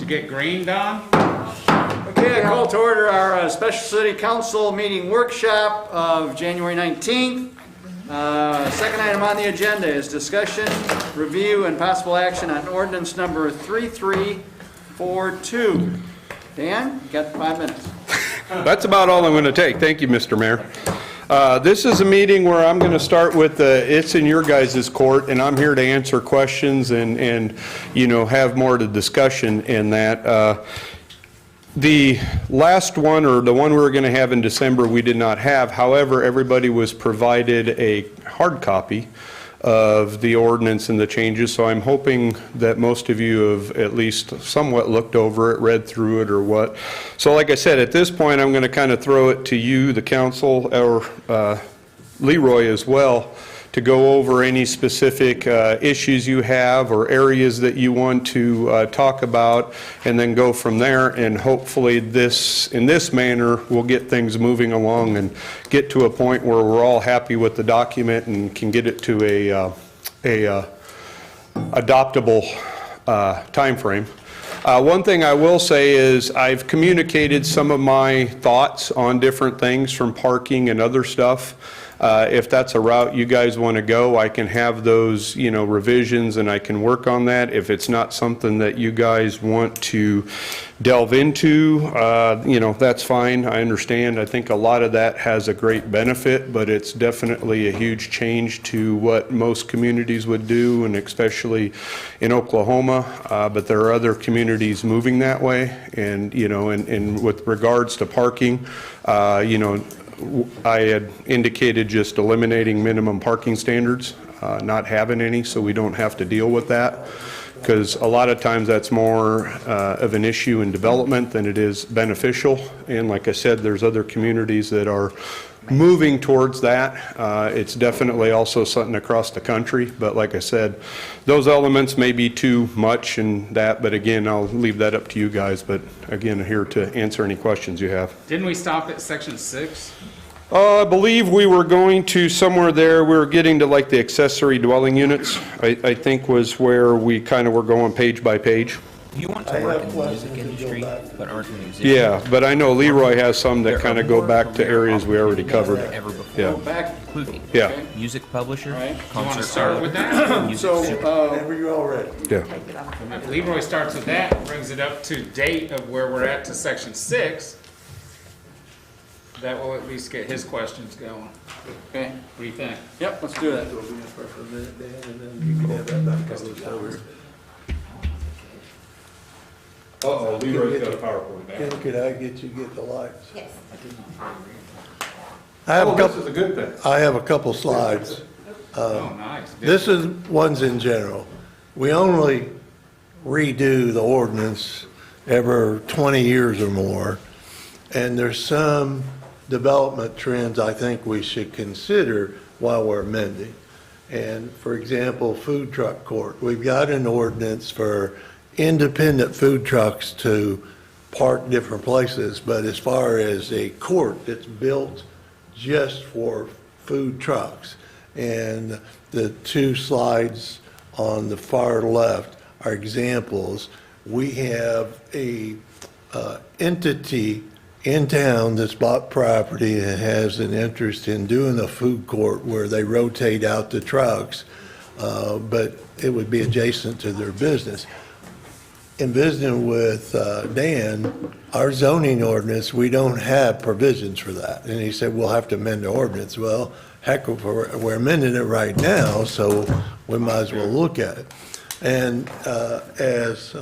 to get green, Don? Okay, I call to order our special city council meeting workshop of January 19th. Second item on the agenda is discussion, review, and possible action on ordinance number 3342. Dan, you got 5 minutes. That's about all I'm going to take. Thank you, Mr. Mayor. This is a meeting where I'm going to start with it's in your guys' court, and I'm here to answer questions and you know, have more to discussion in that. The last one, or the one we were going to have in December, we did not have. However, everybody was provided a hard copy of the ordinance and the changes, so I'm hoping that most of you have at least somewhat looked over it, read through it, or what. So like I said, at this point, I'm going to kind of throw it to you, the council, or Leroy as well, to go over any specific issues you have or areas that you want to talk about, and then go from there. And hopefully in this manner, we'll get things moving along and get to a point where we're all happy with the document and can get it to a adoptable time frame. One thing I will say is I've communicated some of my thoughts on different things from parking and other stuff. If that's a route you guys want to go, I can have those, you know, revisions, and I can work on that. If it's not something that you guys want to delve into, you know, that's fine. I understand. I think a lot of that has a great benefit, but it's definitely a huge change to what most communities would do, and especially in Oklahoma. But there are other communities moving that way, and, you know, and with regards to parking, you know, I had indicated just eliminating minimum parking standards, not having any, so we don't have to deal with that, because a lot of times that's more of an issue in development than it is beneficial. And like I said, there's other communities that are moving towards that. It's definitely also something across the country, but like I said, those elements may be too much in that, but again, I'll leave that up to you guys. But again, I'm here to answer any questions you have. Didn't we stop at section 6? I believe we were going to somewhere there. We were getting to like the accessory dwelling units, I think was where we kind of were going page by page. You want to work in the music industry, but aren't a musician? Yeah, but I know Leroy has some that kind of go back to areas we already covered. Ever before, Yeah. Back. including Yeah, music publisher, Right. You want concert to start with that? music So, Whenever you're all ready. yeah. If Leroy starts with that, and brings it up to date of where we're at to section 6, that will at least get his questions going. okay, What do you think? yep, let's do that. We'll be in for a minute, Dan, and then you can have that back on the over. Uh-oh, Leroy's got a PowerPoint Ken, could I get the lights? Yes. I have a Oh, couple, this is a good thing. I have a couple slides. Oh, nice. This is ones in general. We only redo the ordinance every 20 years or more, and there's some development trends I think we should consider while we're amending. And for example, food truck court. We've got an ordinance for independent food trucks to park different places, but as far as a court that's built just for food trucks. And the two slides on the far left are examples. We have a entity in town that's bought property and has an interest in doing a food court where they rotate out the trucks, but it would be adjacent to their business. In visiting with Dan, our zoning ordinance, we don't have provisions for that. And he said, we'll have to amend the ordinance. Well, heck, we're amending it right now, so we might as well look at it. And as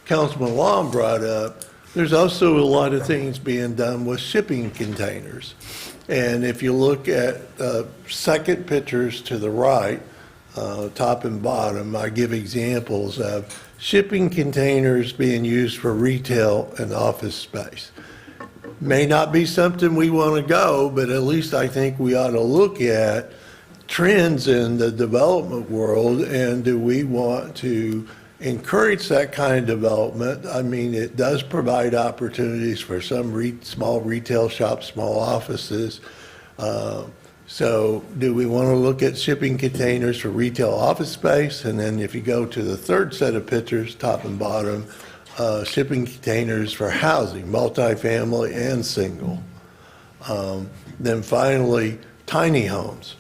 Councilman Long brought up, there's also a lot of things being done with shipping containers. And if you look at second pictures to the right, top and bottom, I give examples of shipping containers being used for retail and office space. May not be something we want to go, but at least I think we ought to look at trends in the development world, and do we want to encourage that kind of development? I mean, it does provide opportunities for some small retail shops, small offices, So do we want to look at shipping containers for retail office space? And then if you go to the third set of pictures, top and bottom, shipping containers for housing, multifamily and single. Then finally, tiny homes.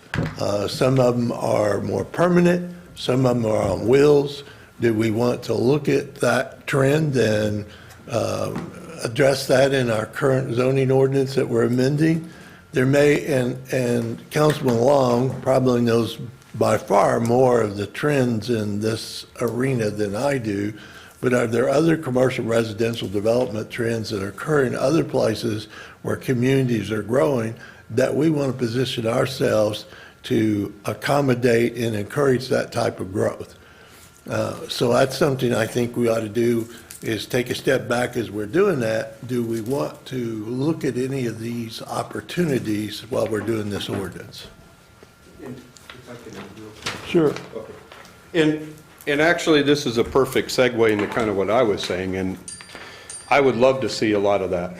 Some of them are more permanent, some of them are on wheels. Do we want to look at that trend and address that in our current zoning ordinance that we're amending? There may, and Councilman Long probably knows by far more of the trends in this arena than I do, but are there other commercial residential development trends that occur in other places where communities are growing that we want to position ourselves to accommodate and encourage that type of growth? So that's something I think we ought to do, is take a step back as we're doing that. Do we want to look at any of these opportunities while we're doing this ordinance? Sure. And actually, this is a perfect segue into kind of what I was saying, and I would love to see a lot of that.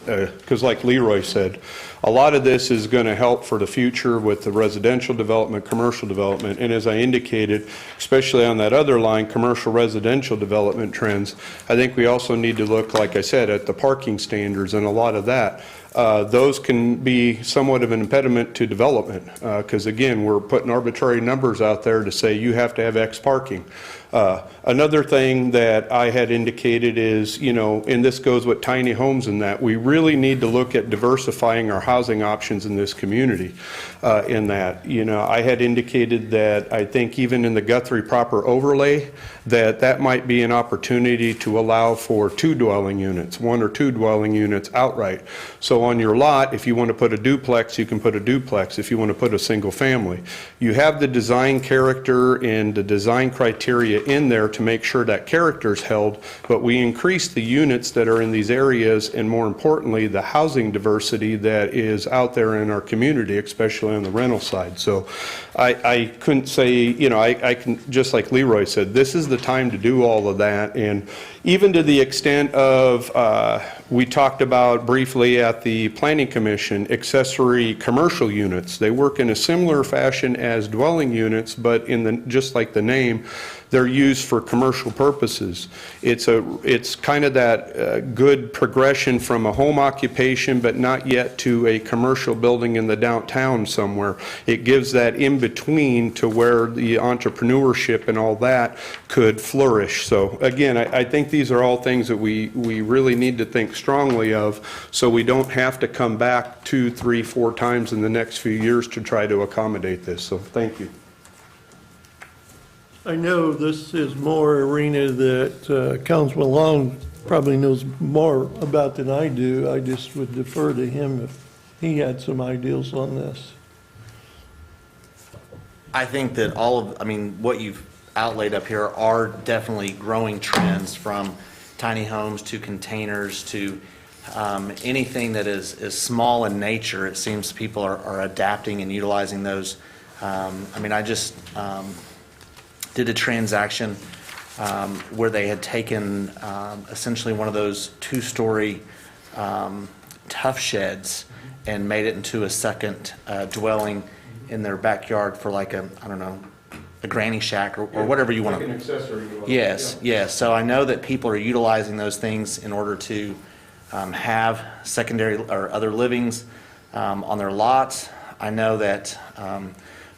Because like Leroy said, a lot of this is going to help for the future with the residential development, commercial development, and as I indicated, especially on that other line, commercial residential development trends, I think we also need to look, like I said, at the parking standards and a lot of that. Those can be somewhat of an impediment to development because, again, we're putting arbitrary numbers out there to say you have to have X parking. Another thing that I had indicated is, you know, and this goes with tiny homes and that, we really need to look at diversifying our housing options in this community in that. You know, I had indicated that I think even in the Guthrie proper overlay, that might be an opportunity to allow for 2 dwelling units, 1 or 2 dwelling units outright. So on your lot, if you want to put a duplex, you can put a duplex. If you want to put a single family, you have the design character and the design criteria in there to make sure that character is held, but we increase the units that are in these areas and, more importantly, the housing diversity that is out there in our community, especially on the rental side. So I couldn't say, you know, I can, just like Leroy said, this is the time to do all of that. And even to the extent of, we talked about briefly at the Planning Commission, accessory commercial units. They work in a similar fashion as dwelling units, but in the, just like the name, they're used for commercial purposes. It's kind of that good progression from a home occupation, but not yet to a commercial building in the downtown somewhere. It gives that in between to where the entrepreneurship and all that could flourish. So again, I think these are all things that we really need to think strongly of, so we don't have to come back 2, 3, 4 times in the next few years to try to accommodate this. So thank you. I know this is more arena that Councilman Long probably knows more about than I do. I just would defer to him if he had some ideas on this. I think that all of, I mean, what you've outlaid up here are definitely growing trends, from tiny homes to containers to anything that is small in nature. It seems people are adapting and utilizing those. I mean, I just did a transaction where they had taken essentially one of those 2-story tough sheds and made it into a second dwelling in their backyard for like a, I don't know, a granny shack or whatever you want to. Like an accessory. Yes, yes. So I know that people are utilizing those things in order to have secondary or other livings on their lots. I know that,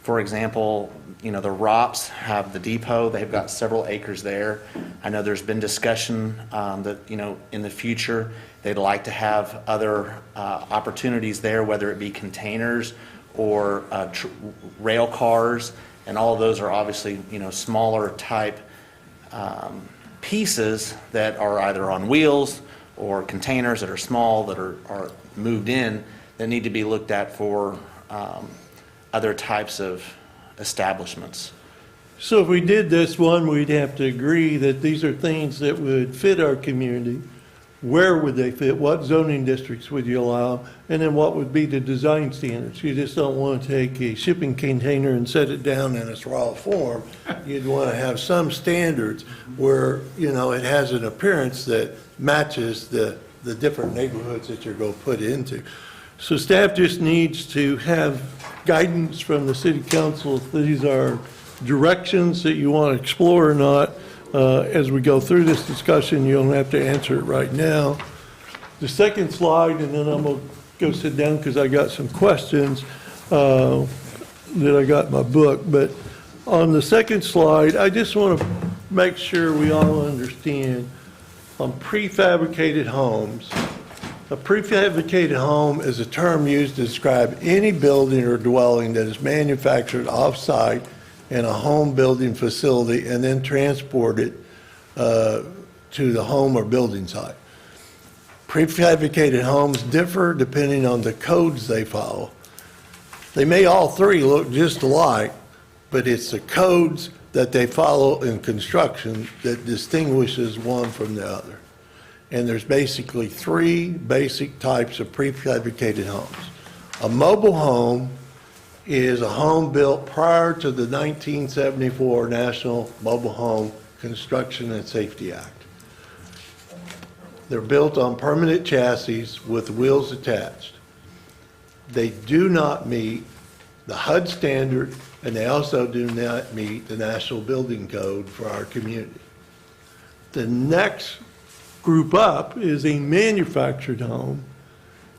for example, you know, the Rops have the depot. They've got several acres there. I know there's been discussion that, you know, in the future, they'd like to have other opportunities there, whether it be containers or rail cars, and all of those are obviously, you know, smaller type pieces that are either on wheels or containers that are small that are moved in, that need to be looked at for other types of establishments. So if we did this one, we'd have to agree that these are things that would fit our community. Where would they fit? What zoning districts would you allow? And then what would be the design standards? You just don't want to take a shipping container and set it down in its raw form. You'd want to have some standards where, you know, it has an appearance that matches the different neighborhoods that you're going to put into. So staff just needs to have guidance from the city council if these are directions that you want to explore or not. As we go through this discussion, you don't have to answer it right now. The second slide, and then I'm going to go sit down because I got some questions that I got in my book. But on the second slide, I just want to make sure we all understand on prefabricated homes. A prefabricated home is a term used to describe any building or dwelling that is manufactured off-site in a home building facility and then transported to the home or building site. Prefabricated homes differ depending on the codes they follow. They may all three look just alike, but it's the codes that they follow in construction that distinguishes one from the other. And there's basically three basic types of prefabricated homes. A mobile home is a home built prior to the 1974 National Mobile Home Construction and Safety Act. They're built on permanent chassis with wheels attached. They do not meet the HUD standard, and they also do not meet the National Building Code for our community. The next group up is a manufactured home,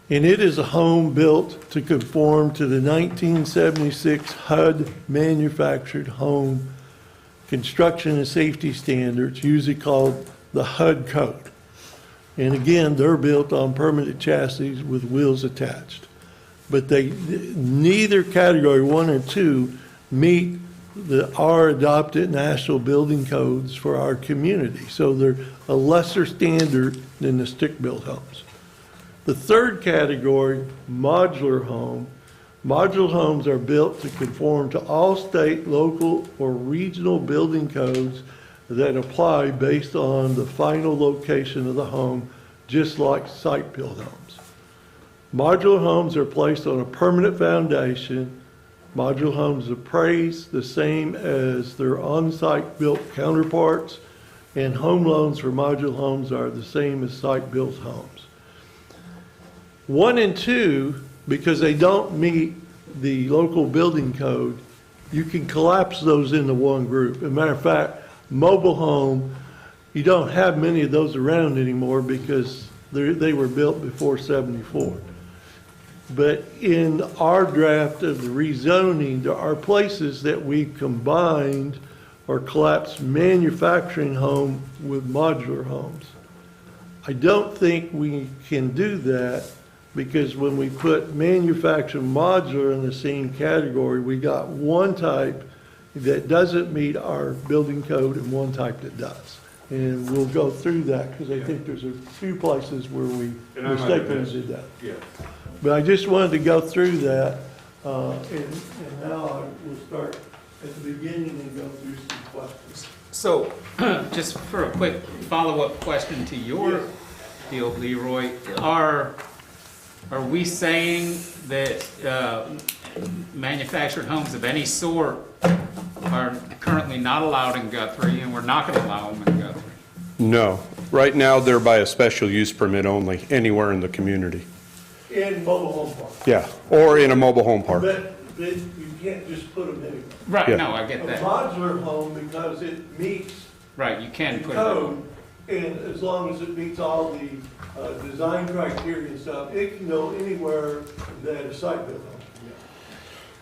and it is a home built to conform to the 1976 HUD Manufactured Home Construction and Safety Standards, usually called the HUD Code. And again, they're built on permanent chassis with wheels attached. But neither category 1 or 2 meet our adopted national building codes for our community. So they're a lesser standard than the stick-built homes. The third category, modular home. Modular homes are built to conform to all state, local, or regional building codes that apply based on the final location of the home, just like site-built homes. Modular homes are placed on a permanent foundation. Modular homes are appraised the same as their on-site built counterparts, and home loans for modular homes are the same as site-built homes. 1 and 2, because they don't meet the local building code, you can collapse those into one group. As a matter of fact, mobile home, you don't have many of those around anymore because they were built before '74. But in our draft of the rezoning, there are places that we combined or collapsed manufacturing home with modular homes. I don't think we can do that because when we put manufactured modular in the same category, we got one type that doesn't meet our building code and one type that does. And we'll go through that because I think there's a few places where we mistakenly did that. Yeah. But I just wanted to go through that, and now I will start at the beginning and go through some questions. So, just for a quick follow-up question to your deal, Leroy, are we saying that manufactured homes of any sort are currently not allowed in Guthrie, and we're not going to allow them in Guthrie? No. Right now, they're by a special use permit only, anywhere in the community. In mobile home parks. Yeah, or in a mobile home park. But you can't just put them anywhere. Right, Yeah. no, I get A that. modular home, because it meets Right, you can the put it on. code, and as long as it meets all the design criteria and stuff, it can go anywhere that a site-built home.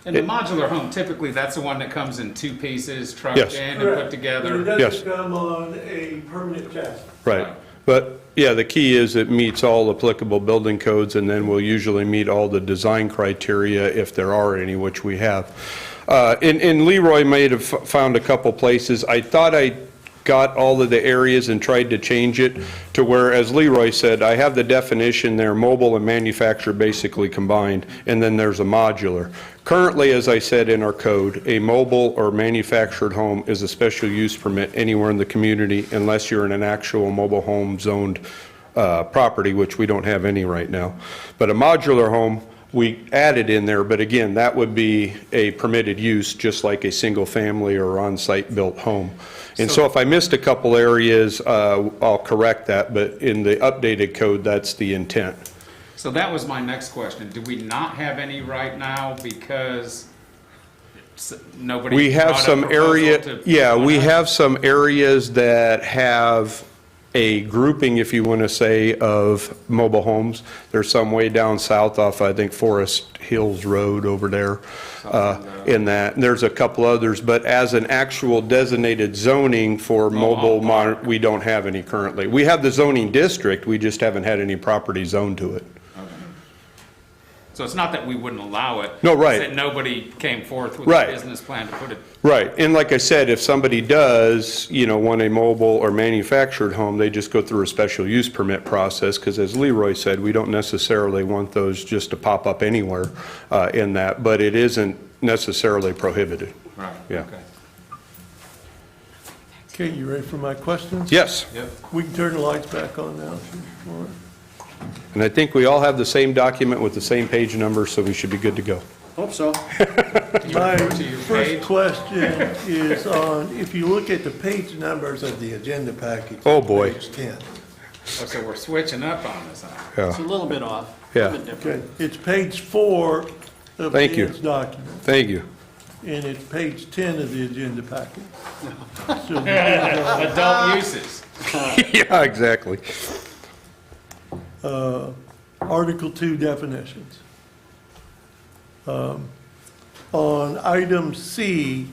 And the modular home, typically, that's the one that comes in two pieces, trucked Yes. in and Correct. put together. And it Yes. doesn't come on a permanent chassis. Right. But, yeah, the key is it meets all applicable building codes, and then we'll usually meet all the design criteria if there are any, which we have. And Leroy may have found a couple places. I thought I got all of the areas and tried to change it to where, as Leroy said, I have the definition there, mobile and manufactured basically combined, and then there's a modular. Currently, as I said in our code, a mobile or manufactured home is a special use permit anywhere in the community unless you're in an actual mobile home zoned property, which we don't have any right now. But a modular home, we added in there, but again, that would be a permitted use, just like a single family or on-site built home. And so if I missed a couple areas, I'll correct that, but in the updated code, that's the intent. So that was my next question. Do we not have any right now because nobody We have brought a some proposal area, to yeah, put we on? have some areas that have a grouping, if you want to say, of mobile homes. There's some way down south off, I think, Forest Hills Road over there, in that. And there's a couple others, but as an actual designated zoning for mobile, we don't have any currently. We have the zoning district, we just haven't had any property zoned to it. So it's not that we wouldn't allow it. No, right. It's that nobody came forth with Right. a business plan to put it. Right, and like I said, if somebody does, want a mobile or manufactured home, they just go through a special use permit process, because as Leroy said, we don't necessarily want those just to pop up anywhere in that, but it isn't necessarily prohibited. Right. Yeah. Okay. Okay, you ready for my questions? Yes, Yep. We can turn the lights back on now if you want. and I think we all have the same document with the same page number, so we should be good to go. Hope so. My to your first page. question is on, if you look at the page numbers of the agenda package. Oh, boy. Page 10. Oh, so we're switching up on this, huh? It's a little bit off. Yeah. A little bit different. Okay, it's page 4 of Thank you. Dan's document, Thank you. and it's page 10 of the agenda package. So depends on, Adult uses. Yeah, exactly. Article 2 definitions. On item C,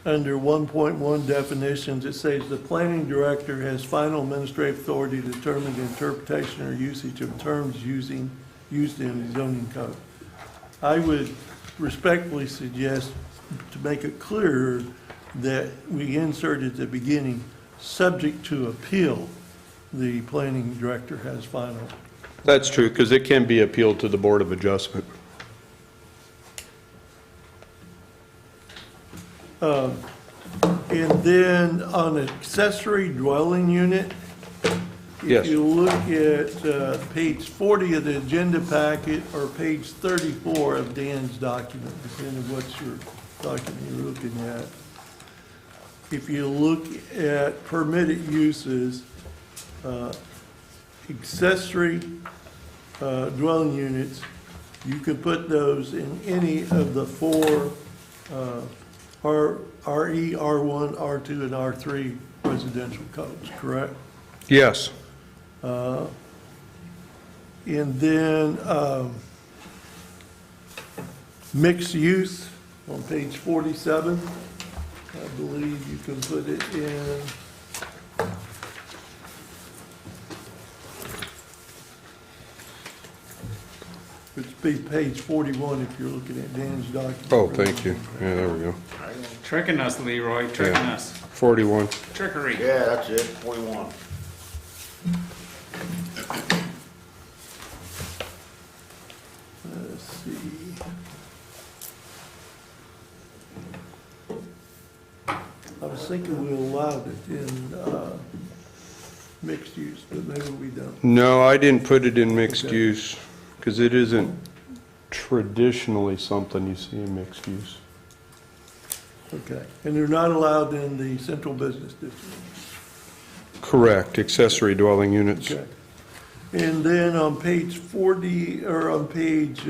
under 1.1 definitions, it says the planning director has final administrative authority to determine the interpretation or usage of terms used in the zoning code. I would respectfully suggest, to make it clearer, that we insert at the beginning, subject to appeal, the planning director has final. That's true, because it can be appealed to the Board of Adjustment. And then on accessory dwelling unit, Yes. if you look at page 40 of the agenda packet or page 34 of Dan's document, depending on what your document you're looking at. If you look at permitted uses, accessory dwelling units, you can put those in any of the 4 RE, R1, R2, and R3 residential codes, correct? Yes. And then mixed use on page 47, I believe you can put it in. It's page 41 if you're looking at Dan's document. Oh, thank you. Yeah, there we go. Tricking us, Leroy, tricking Yeah. us. 41. Trickery. Yeah, that's it, 41. Let's see. I was thinking we allowed it in mixed use, but maybe we don't. No, I didn't put it in mixed Okay. use, because it isn't traditionally something you see in mixed use. Okay, and they're not allowed in the central business district. Correct, accessory dwelling units. Okay. And then on page 40, or on page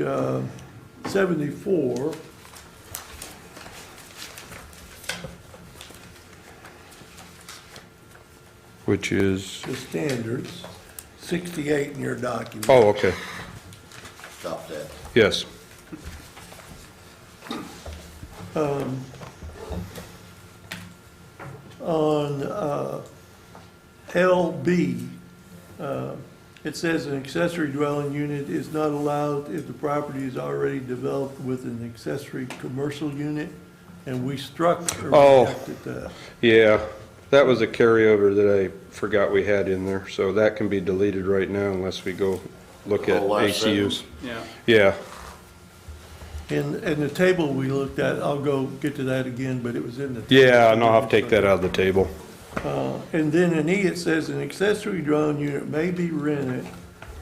74, Which is, the standards, 68 in your document. oh, okay, Stop that. yes. On LB, it says an accessory dwelling unit is not allowed if the property is already developed with an accessory commercial unit, and we struck or Oh. rejected that. Yeah, that was a carryover that I forgot we had in there, so that can be deleted right now unless we go look at The whole last ACUs. Yeah. Yeah, In the table we looked at, I'll go get to that again, but it was in the. yeah, and I'll have to take that out of the table. And then in E, it says an accessory dwelling unit may be rented,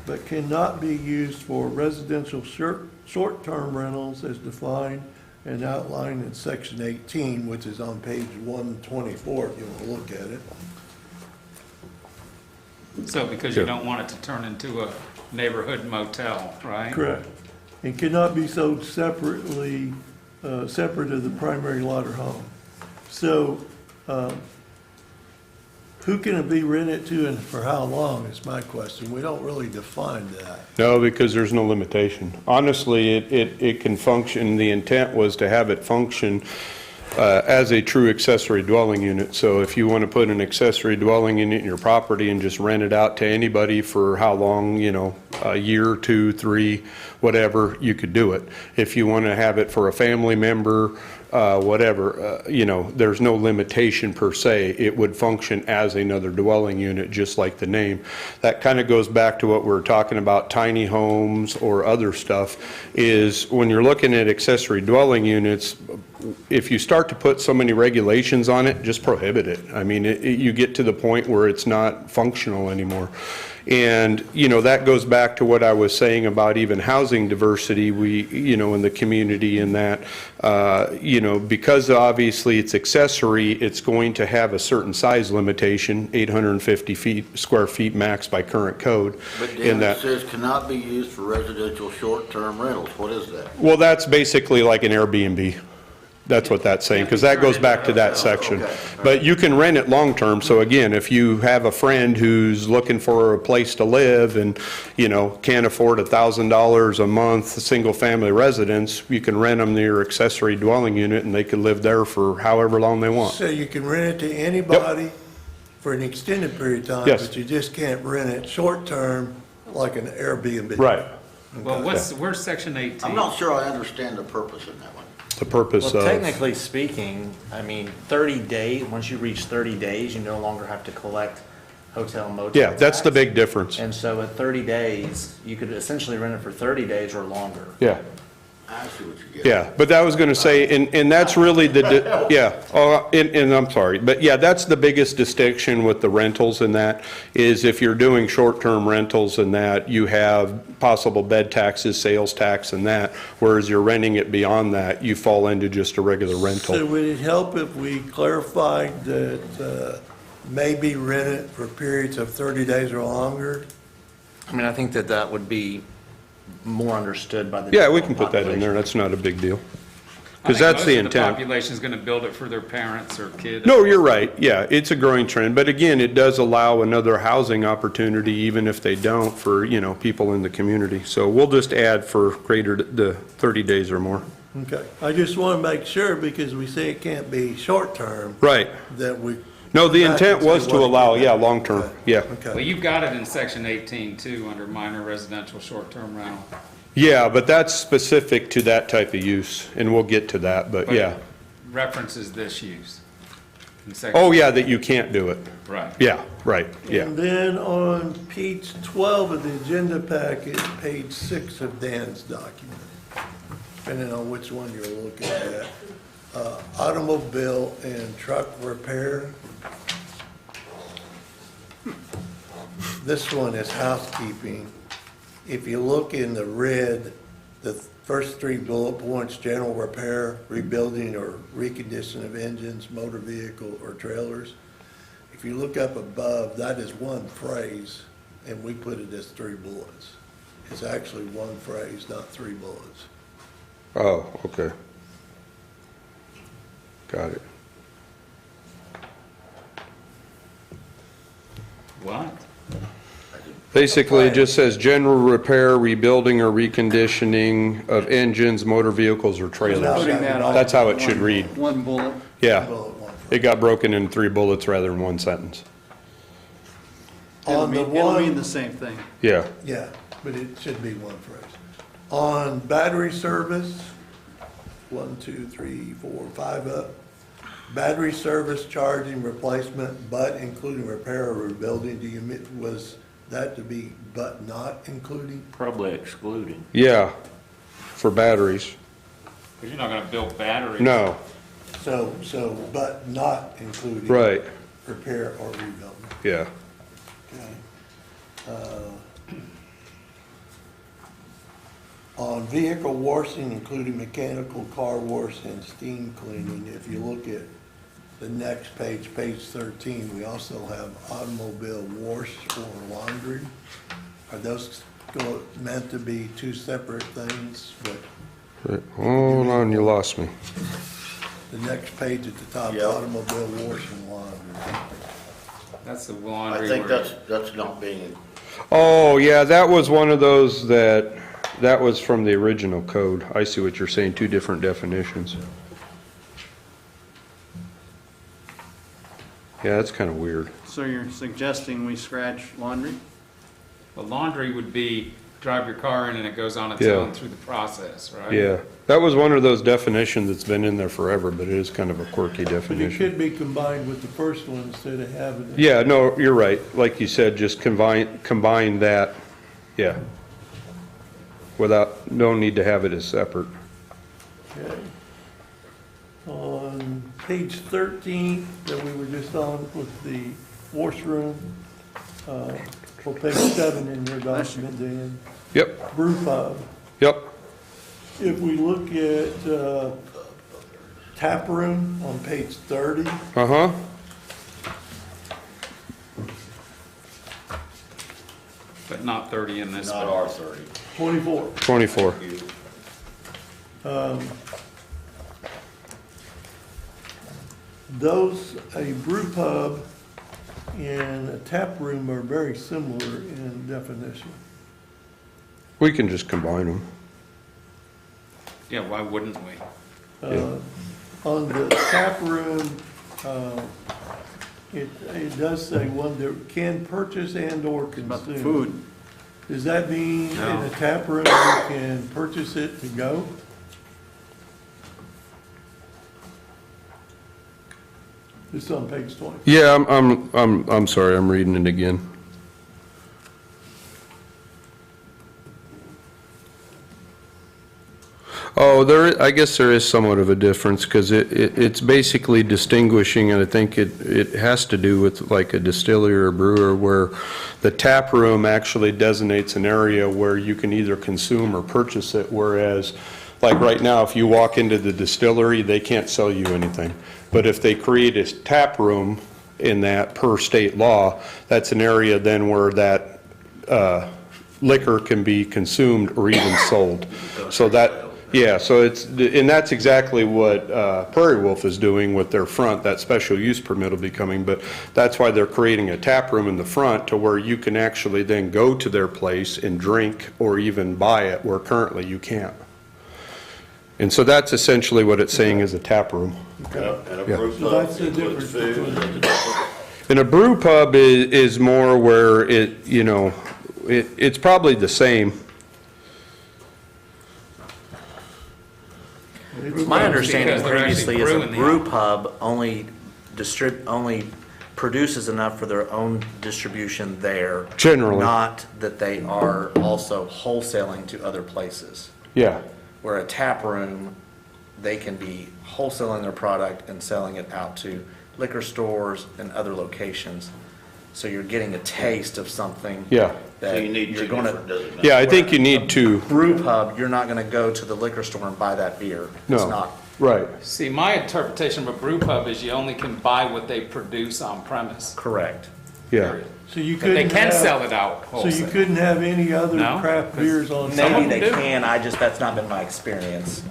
but cannot be used for residential short-term rentals as defined and outlined in section 18, which is on page 124, if you want to look at it. So because you Yeah. don't want it to turn into a neighborhood motel, right? Correct. And cannot be sold separately, separate of the primary lot or home. So, who can it be rented to and for how long is my question. We don't really define that. No, because there's no limitation. Honestly, it can function, the intent was to have it function as a true accessory dwelling unit. So if you want to put an accessory dwelling unit in your property and just rent it out to anybody for how long, you know, a year, 2, 3, whatever, you could do it. If you want to have it for a family member, whatever, you know, there's no limitation per se. It would function as another dwelling unit, just like the name. That kind of goes back to what we're talking about, tiny homes or other stuff, is when you're looking at accessory dwelling units, if you start to put so many regulations on it, just prohibit it. I mean, you get to the point where it's not functional anymore. And, you know, that goes back to what I was saying about even housing diversity, we, you know, in the community, in that, you know, because obviously it's accessory, it's going to have a certain size limitation, 850 square feet max by current code. But in then it that. says cannot be used for residential short-term rentals. What is that? Well, that's basically like an Airbnb. That's what that's saying, because that goes back to that section. Okay. But you can rent it long-term, so again, if you have a friend who's looking for a place to live and, you know, can't afford $1,000 a month, a single-family residence, you can rent them their accessory dwelling unit, and they could live there for however long they want. So you can rent it to anybody for an extended period of time, Yes. but you just can't rent it short-term like an Airbnb. Right, Well, where's section 18? I'm not sure I understand the purpose in that one. the purpose Well, of, technically speaking, I mean, 30 days, once you reach 30 days, you no longer have to collect hotel motel yeah, that's the tax. big difference. And so at 30 days, you could essentially rent it for 30 days or longer. Yeah. I see what you get. Yeah, but that was gonna say, and that's really the, yeah, and I'm sorry, but yeah, that's the biggest distinction with the rentals in that, is if you're doing short-term rentals and that, you have possible bed taxes, sales tax and that, whereas you're renting it beyond that, you fall into just a regular So rental. would it help if we clarified that maybe rent it for periods of 30 days or longer? I mean, I think that that would be more understood by the. Yeah, we can general put that in there, population. that's not a big deal. I Because think that's the most of intent. population's gonna build it for their parents or kids. No, you're right, yeah, it's a growing trend, but again, it does allow another housing opportunity, even if they don't, for, you know, people in the community. So we'll just add for greater, the 30 days or more. Okay, I just want to make sure, because we say it can't be short-term, Right. that we. No, the come back intent and say was to what it allow, can yeah, be. long-term, Okay. yeah. Well, Okay, you've got it in section 18 too, under minor residential short-term rental. Yeah, but that's specific to that type of use, and we'll get to that, but yeah. References this use. in section- Oh, yeah, that you can't do it. Right. Yeah, right, yeah. and then on page 12 of the agenda packet, page 6 of Dan's document, depending on which one you're looking at, automobile and truck repair. This one is housekeeping. If you look in the red, the first 3 bullet points, general repair, rebuilding or reconditioning of engines, motor vehicle, or trailers. If you look up above, that is one phrase, and we put it as 3 bullets. It's actually one phrase, not 3 bullets. Oh, okay. Got it. What? Basically, it just says general repair, rebuilding, or reconditioning of engines, motor vehicles, or trailers. Putting that all That's how it in should one- read. One bullet. Yeah. Bullet, one phrase. It got broken in 3 bullets rather than 1 sentence. On the It'll mean one, the same thing. Yeah. yeah, but it should be one phrase. On battery service, 1, 2, 3, 4, 5 up. Battery service, charging, replacement, but including repair or rebuilding, do you, was that to be but not including? Probably excluding. Yeah, for batteries. Because you're not gonna build batteries. No, So, but not including. right, Repair or rebuilding, yeah. okay. On vehicle washing, including mechanical car wash and steam cleaning, if you look at the next page, page 13, we also have automobile wash or laundry. Are those meant to be two separate things, but Hold on, you lost me. the next page at the top, Yep. automobile wash and laundry. That's the I laundry. think where- that's not being, Oh, yeah, that was one of those that was from the original code. I see what you're saying, two different definitions. Yeah, that's kind of weird. So you're suggesting we scratch laundry? Well, laundry would be drive your car in and it goes on its Yeah. own through the process, right? Yeah, that was one of those definitions that's been in there forever, but it is kind of a quirky But it definition. could be combined with the first one instead of having it. Yeah, no, you're right. Like you said, just combine that, yeah. Without, no need to have it as separate. Okay. On page 13 that we were just on with the washroom, or page 7 in your document, Dan, Yep, brew pub. yep. If we look at tap room on page 30, Uh-huh. But not 30 in this not one. our 30. 24. 24. Those, a brew pub and a tap room are very similar in definition. We can just combine them. Yeah, why wouldn't we? On the tap room, it does say one that can purchase and/or About the consume. food. Does that mean in No. a tap room you can purchase it to go? It's on page 20. Yeah, I'm sorry, I'm reading it again. Oh, I guess there is somewhat of a difference, because it's basically distinguishing, and I think it has to do with like a distillery or brewer, where the tap room actually designates an area where you can either consume or purchase it, whereas, like right now, if you walk into the distillery, they can't sell you anything. But if they create a tap room in that per state law, that's an area then where that liquor can be consumed or even sold. So that, yeah, so and that's exactly what Prairie Wolf is doing with their front. That special use permit will be coming, but that's why they're creating a tap room in the front to where you can actually then go to their place and drink or even buy it, where currently you can't. And so that's essentially what it's saying is a tap room. And a Yeah. brew So pub that's the includes difference food. between- And a brew pub is more where it's probably the same. My understanding Because they're actually previously is a brewing the brew alcohol. pub only produces enough for their own distribution there. Generally. Not that they are also wholesaling to other places. Yeah, Where a tap room, they can be wholesaling their product and selling it out to liquor stores and other locations. So you're getting a taste of something. yeah. So you need You're two gonna, different designations. Yeah, I think you need to, brew pub, you're not gonna go to the liquor store and buy that beer. It's no, not. right. See, my interpretation of a brew pub is you only can buy what they produce on premise. Correct. Yeah, Period. So you But they couldn't can have- sell it out So you wholesale. couldn't have any other No, craft 'cause beers on Some of Maybe them they do. can, that's not been my experience.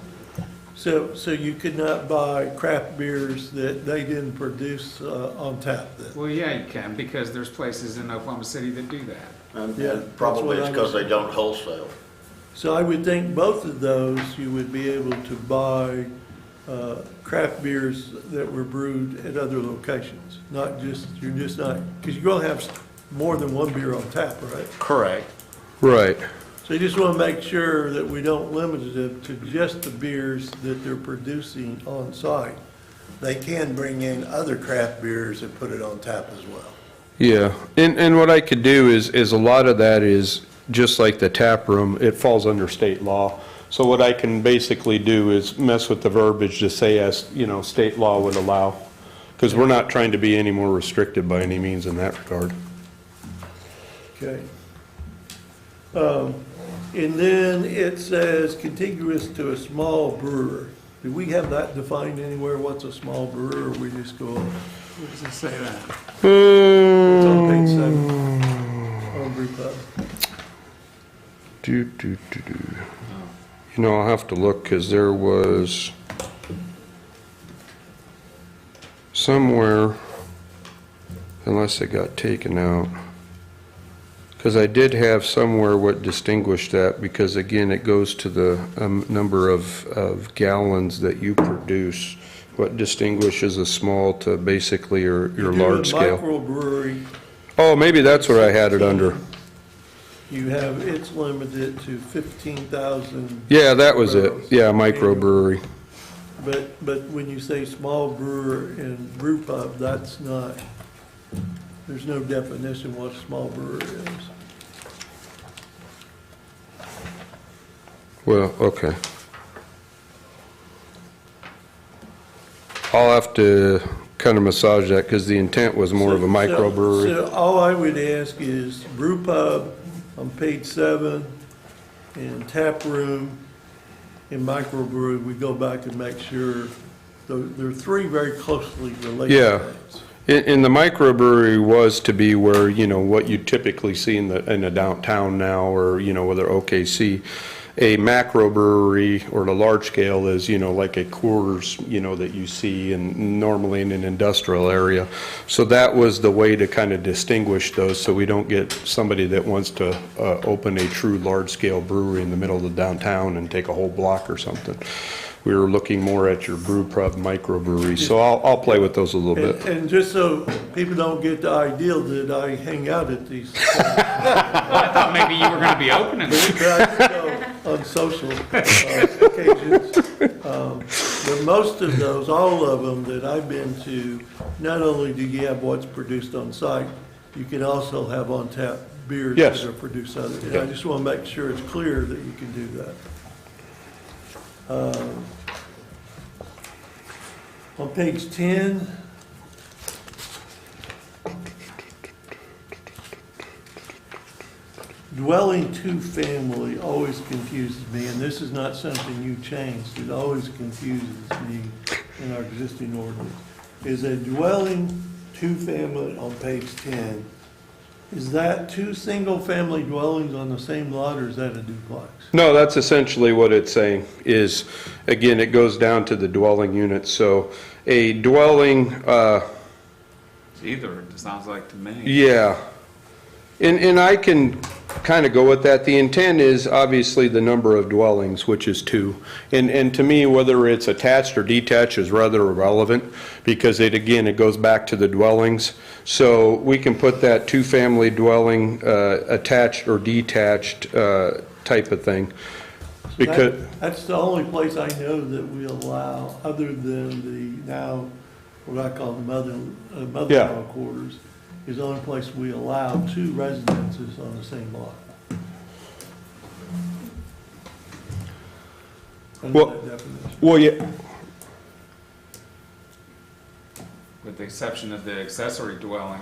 So you could not buy craft beers that they didn't produce on tap then? Well, yeah, you can, because there's places in Oklahoma City that do that. And Yeah, that's probably what it's I because was- they don't wholesale. So I would think both of those, you would be able to buy craft beers that were brewed at other locations. Not just, you're just not, because you're going to have more than one beer on tap, right? Correct. right. So you just want to make sure that we don't limit it to just the beers that they're producing on site. They can bring in other craft beers and put it on tap as well. Yeah, and what I could do is a lot of that is, just like the tap room, it falls under state law. So what I can basically do is mess with the verbiage to say as, state law would allow. Because we're not trying to be any more restricted by any means in that regard. Okay. And then it says contiguous to a small brewer. Do we have that defined anywhere, what's a small brewer, or we just go, Where does it say that? it's on page 7, Hmm. on brew pub. You know, I'll have to look, because there was somewhere, unless it got taken out, because I did have somewhere what distinguished that, because again, it goes to the number of gallons that you produce. What distinguishes a small to basically your large scale. Microbrewery, Oh, maybe that's where I had it under. you have, it's limited to 15,000. Yeah, that was it. Yeah, microbrewery. But when you say small brewer and brew pub, that's not, there's no definition what a small brewer is. Well, okay. I'll have to kind of massage that, because the intent was more of a microbrewery. So all I would ask is brew pub on page 7, and tap room and microbrewery, we go back and make sure, they're three very closely related Yeah. things. And the microbrewery was to be where, you know, what you typically see in the downtown now, or, you know, whether OKC. A macro brewery or the large scale is, you know, like a Coors, you know, that you see and normally in an industrial area. So that was the way to kind of distinguish those, so we don't get somebody that wants to open a true large scale brewery in the middle of the downtown and take a whole block or something. We were looking more at your brew pub microbrewery, so I'll play with those a little bit. And just so people don't get the idea that I hang out at these, I thought maybe you were gonna be opening it. on social occasions. But most of those, all of them that I've been to, not only do you have what's produced on site, you can also have on tap beers Yes. that are produced on it. And I just want to make sure it's clear that you can do that. On page 10, dwelling two-family always confuses me, and this is not something you changed. It always confuses me in our existing ordinance. Is a dwelling two-family on page 10, is that two single-family dwellings on the same lot, or is that a duplex? No, that's essentially what it's saying, is, again, it goes down to the dwelling unit. So a dwelling, It's either, it sounds like to me. yeah. And I can kind of go with that. The intent is obviously the number of dwellings, which is 2. And to me, whether it's attached or detached is rather irrelevant, because it goes back to the dwellings. So we can put that two-family dwelling, attached or detached type of thing. Because, That's the only place I know that we allow, other than the now, what I call the mother-in-law quarters, is the only place we allow 2 residences on the same lot. Under Well- that definition. well, yeah, With the exception of the accessory dwelling.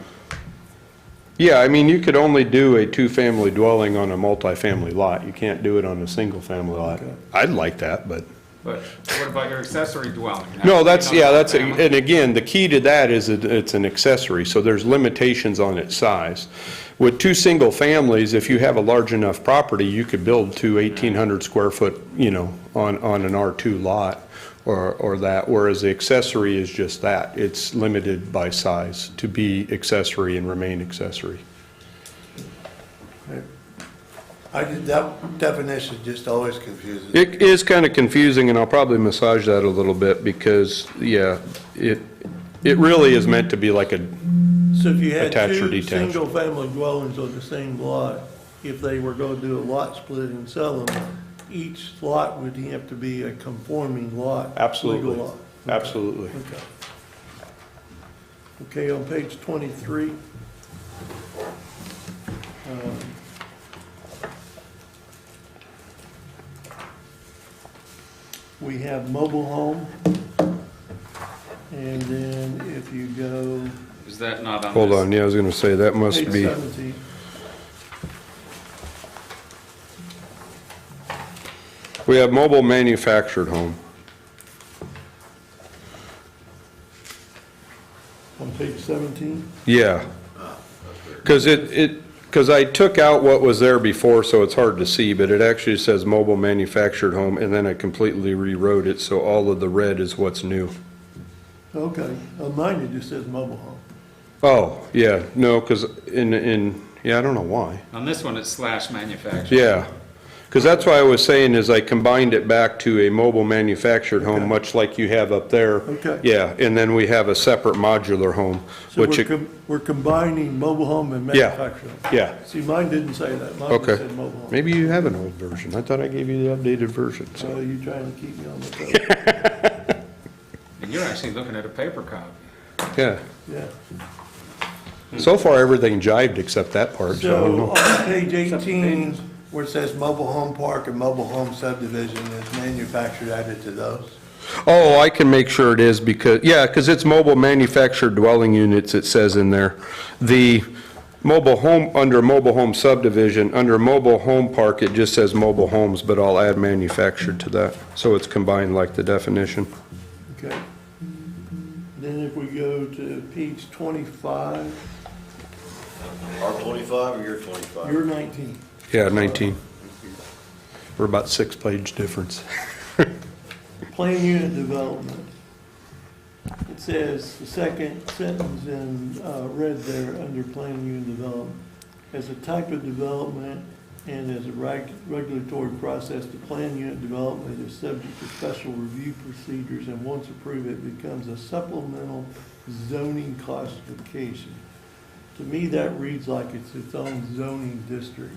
yeah, I mean, you could only do a two-family dwelling on a multifamily lot. You can't do it on a single-family lot. Okay. I'd like that, but. But what about your accessory dwelling? No, that's, yeah, that's, Family? and again, the key to that is it's an accessory, so there's limitations on its size. With 2 single families, if you have a large enough property, you could build 2 1,800 square foot, you know, on an R2 lot or that, whereas the accessory is just that. It's limited by size to be accessory and remain accessory. That definition just always confuses. It is kind of confusing, and I'll probably massage that a little bit because, yeah, it really is meant to be like a, So if you had Attached or 2 detached? single-family dwellings on the same lot, if they were going to do a lot split and sell them, each lot would have to be a conforming lot. Absolutely. Legal lot. Okay. Absolutely. Okay. Okay, on page 23. We have mobile home. And then if you go Is that not on this? hold on, yeah, I was gonna say, that must page be, 17. we have mobile manufactured home. On page 17? Yeah. Because Because I took out what was there before, so it's hard to see, but it actually says mobile manufactured home, and then I completely rewrote it, so all of the red is what's new. Okay, on mine it just says mobile home. Oh, yeah, no, because yeah, I don't know why. On this one, it's / manufactured. Yeah, because that's why I was saying is I combined it back to a mobile manufactured home, Okay. much like you have up there. Okay. Yeah, and then we have a separate modular home, So which, we're combining mobile home and Yeah. manufacturing. yeah, See, mine didn't say that. Mine just okay. said mobile home. Maybe you have an old version. I thought I gave you the updated version, So so. you trying to keep me on the toes? And you're actually looking at a paper copy. Yeah, Yeah. so far everything jived except that part, so I don't So know. on page 18, where it says mobile home park and mobile home subdivision, is manufactured added to those? Oh, I can make sure it is because, yeah, because it's mobile manufactured dwelling units, it says in there. The mobile home, under mobile home subdivision, under mobile home park, it just says mobile homes, but I'll add manufactured to that. So it's combined like the definition. Okay. Then if we go to page 25, Our 25 or your 25? you're 19. Yeah, 19. We're about 6-page difference. Plan unit development. It says, the second sentence in red there, under plan unit development. As a type of development and as a regulatory process, the plan unit development is subject to special review procedures, and once approved, it becomes a supplemental zoning classification. To me, that reads like it's its own zoning district.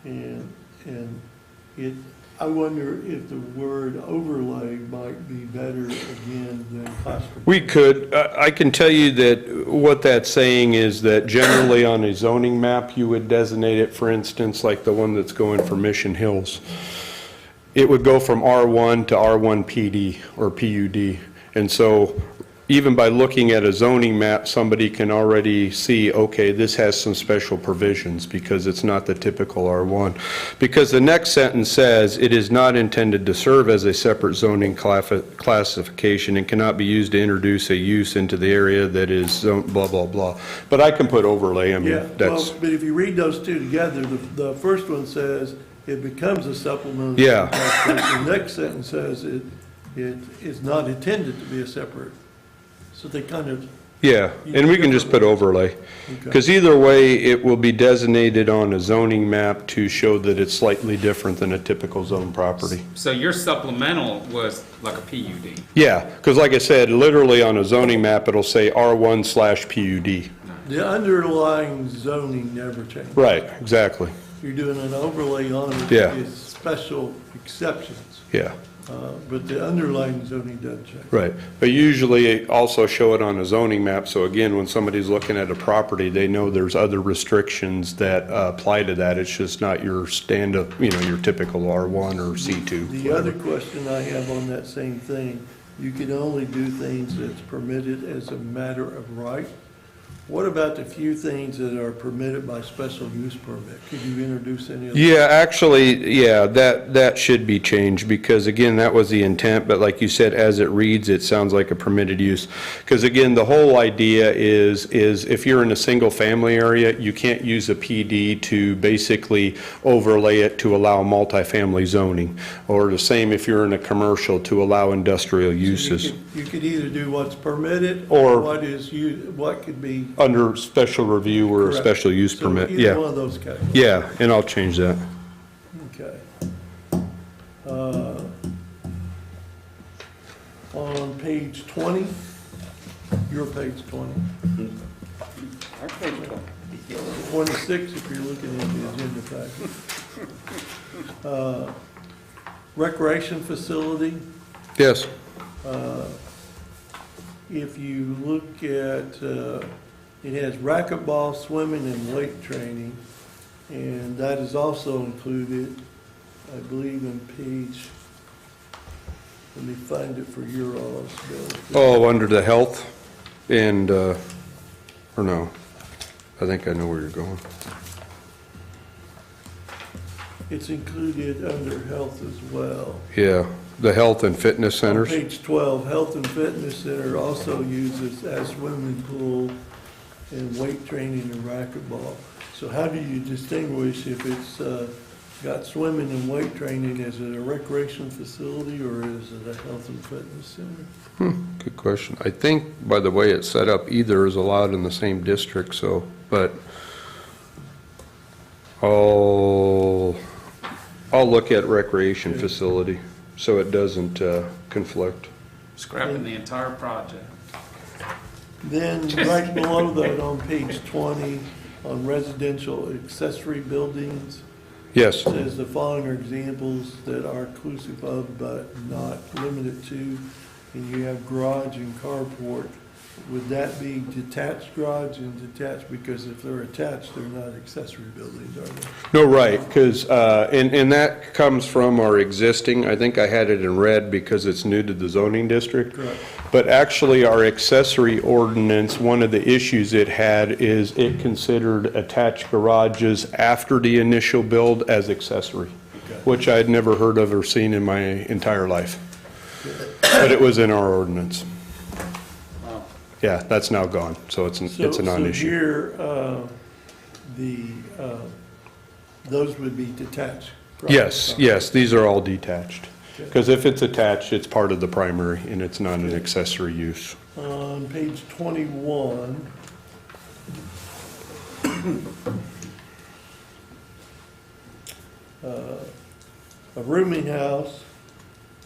And it, I wonder if the word overlay might be better again than classification. We could, I can tell you that what that's saying is that generally on a zoning map, you would designate it, for instance, like the one that's going for Mission Hills. It would go from R1 to R1 PD or PUD. And so even by looking at a zoning map, somebody can already see, okay, this has some special provisions because it's not the typical R1. Because the next sentence says, it is not intended to serve as a separate zoning classification and cannot be used to introduce a use into the area that is zone, blah, blah, blah. But I can put overlay, I mean, Yeah, that's, well, but if you read those two together, the first one says it becomes a supplemental. Yeah. classification. The next sentence says it is not intended to be a separate. So they kind of, yeah, and we can just put overlay. Because either way, it will be designated on a zoning map to show that it's slightly different than a typical zone property. So your supplemental was like a PUD. Yeah, because like I said, literally on a zoning map, it'll say R1/PUD. the underlying zoning never changed. Right, exactly, You're doing an overlay on it. Yeah. It's special exceptions, yeah, but the underlying zoning doesn't change. right. But usually also show it on a zoning map, so again, when somebody's looking at a property, they know there's other restrictions that apply to that. It's just not your stand-up, your typical R1 or C2. The other question I have on that same thing, you can only do things that's permitted as a matter of right. What about the few things that are permitted by special use permit? Could you introduce any of those? Yeah, actually, yeah, that should be changed, because again, that was the intent, but like you said, as it reads, it sounds like a permitted use. Because again, the whole idea is if you're in a single-family area, you can't use a PD to basically overlay it to allow multifamily zoning, or the same if you're in a commercial to allow industrial uses. You could either do what's permitted Or- or what could be. Under special review or a Correct. special use So permit, either yeah. one of those categories. Yeah, and I'll change that. Okay. On page 20, your page 20. 26 if you're looking at the agenda package. Recreation facility, Yes, if you look at, it has racquetball, swimming, and weight training, and that is also included, I believe, in page, let me find it for your all's benefit. oh, under the health and, or no, I think I know where you're going. It's included under health as well. Yeah, the health and fitness On centers. page 12, Health and Fitness Center also uses as swimming pool and weight training and racquetball. So how do you distinguish if it's got swimming and weight training? Is it a recreation facility or is it a health and fitness center? Good question. I think by the way it's set up, either is allowed in the same district, so, but I'll look at recreation facility, so it doesn't conflict. Scrapping the entire project. Then right below that on page 20, on residential accessory buildings, Yes, says the following are examples that are inclusive of but not limited to, and you have garage and carport. Would that be detached garage and detached? Because if they're attached, they're not accessory buildings, are they? no, right, because, and that comes from our existing, I think I had it in red because it's new to the zoning district. Correct. But actually, our accessory ordinance, one of the issues it had is it considered attached garages after the initial build as accessory, which I'd never heard of or seen in my entire life. But it was in our ordinance. Yeah, that's now gone, so it's a non-issue. So here, those would be detached. Yes, yes, these are all detached. Because if it's attached, it's part of the primary and it's not an accessory use. On page 21, a rooming house,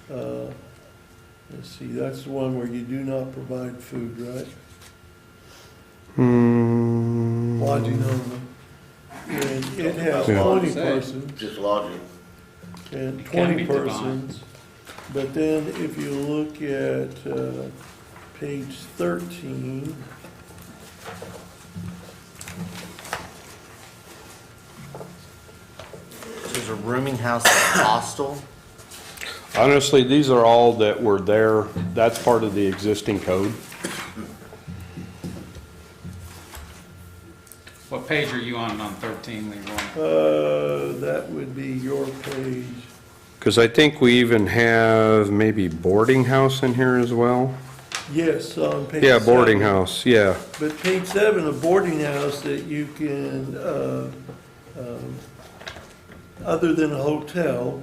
let's see, that's the one where you do not provide food, right? Lodging only. And it has Yeah. 20 persons. Just lodging. And It can 20 be defined. persons. But then if you look at page 13, Is a rooming house a hostel? Honestly, these are all that were there, that's part of the existing code. What page are you on 13, Leroy? that would be your page. Because I think we even have maybe boarding house in here as well. Yes, on page 7. Yeah, boarding house, yeah. But page 7, a boarding house that you can, other than a hotel,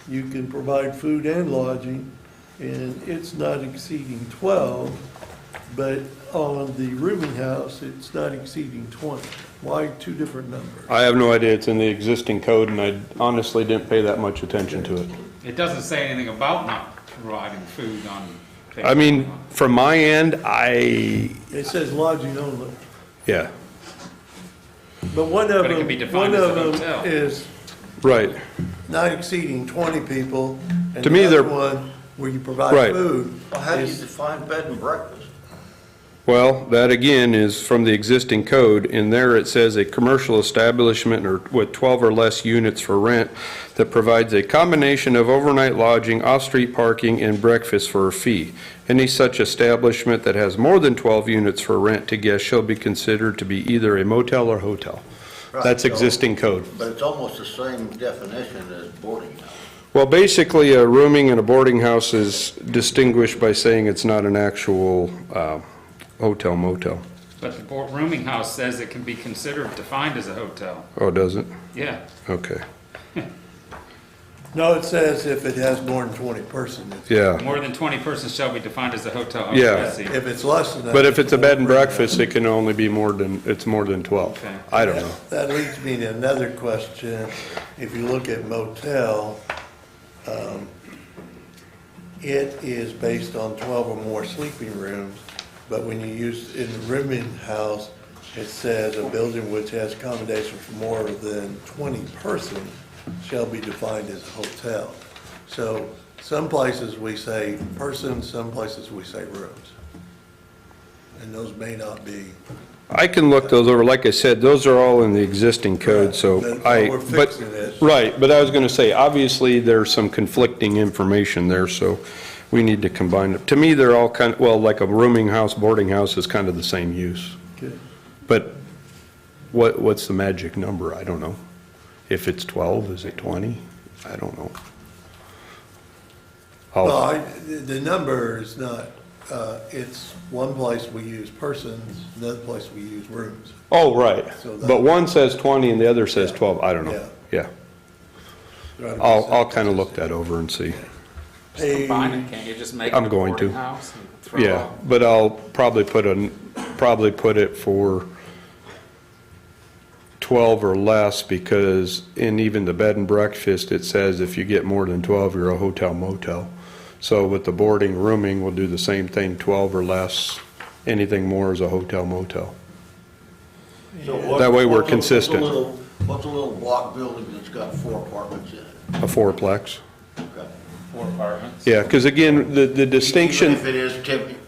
you can provide food and lodging, and it's not exceeding 12, but on the rooming house, it's not exceeding 20. Why two different numbers? I have no idea, it's in the existing code and I honestly didn't pay that much attention to it. It doesn't say anything about not providing food on page I mean, 21. from my end, It says lodging only. yeah, But one of But it them, can be one defined as a of them hotel. is right. not exceeding 20 people, and To me, the other they're- one, where you provide Right. food. Well, how do you is- define bed and breakfast? Well, that again is from the existing code. In there, it says a commercial establishment or with 12 or less units for rent that provides a combination of overnight lodging, off-street parking, and breakfast for a fee. Any such establishment that has more than 12 units for rent to guests shall be considered to be either a motel or hotel. That's Right, so- existing code. But it's almost the same definition as boarding house. Well, basically, a rooming and a boarding house is distinguished by saying it's not an actual hotel motel. But the rooming house says it can be considered defined as a hotel. Oh, does it? Yeah. Okay. No, it says if it has more than 20 persons. It's- Yeah. More than 20 persons shall be defined as a hotel. Oh, Yeah. I see. If it's less than that. But if it's a bed and breakfast, it can only be more than 12. Okay. I don't know. That leads me to another question. If you look at motel, it is based on 12 or more sleeping rooms, but when you use, in the rooming house, it says a building which has accommodation for more than 20 persons shall be defined as a hotel. So some places we say persons, some places we say rooms. And those may not be. I can look those over. Like I said, those are all in the existing code, so But I, we're but, fixing it. right, but I was gonna say, obviously, there's some conflicting information there, so we need to combine it. To me, they're all kind of, well, like a rooming house, boarding house is kind of the same use. Okay. But what's the magic number? I don't know. If it's 12, is it 20? I don't know. Well, the number is not it's one place we use persons, another place we use rooms. Oh, right. So that- But one says 20 and the other says 12. I don't know. Yeah. I'll kind of look that over and see. Combine it, can't you just make it I'm a going to. boarding house and throw Yeah, out? but I'll probably put it for 12 or less, because in even the bed and breakfast, it says if you get more than 12, you're a hotel motel. So with the boarding, rooming, we'll do the same thing, 12 or less. Anything more is a hotel motel. So what- That way we're what's a- consistent. What's a little block building that's got 4 apartments in it? A fourplex. Okay. 4 apartments? Yeah, because again, the distinction. Even if it is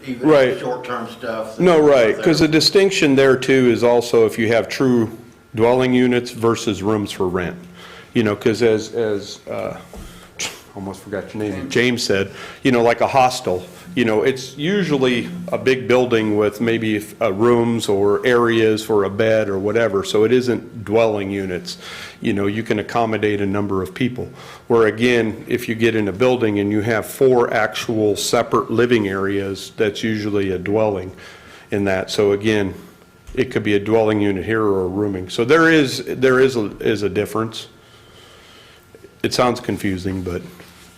even Right. if it's short-term stuff. No, right, because the there. distinction there too is also if you have true dwelling units versus rooms for rent. You know, because as almost forgot your name, James said, you know, like a hostel, you know, it's usually a big building with maybe rooms or areas for a bed or whatever, so it isn't dwelling units. You know, you can accommodate a number of people. Where again, if you get in a building and you have 4 actual separate living areas, that's usually a dwelling in that. So again, it could be a dwelling unit here or a rooming. So there is a difference. It sounds confusing, but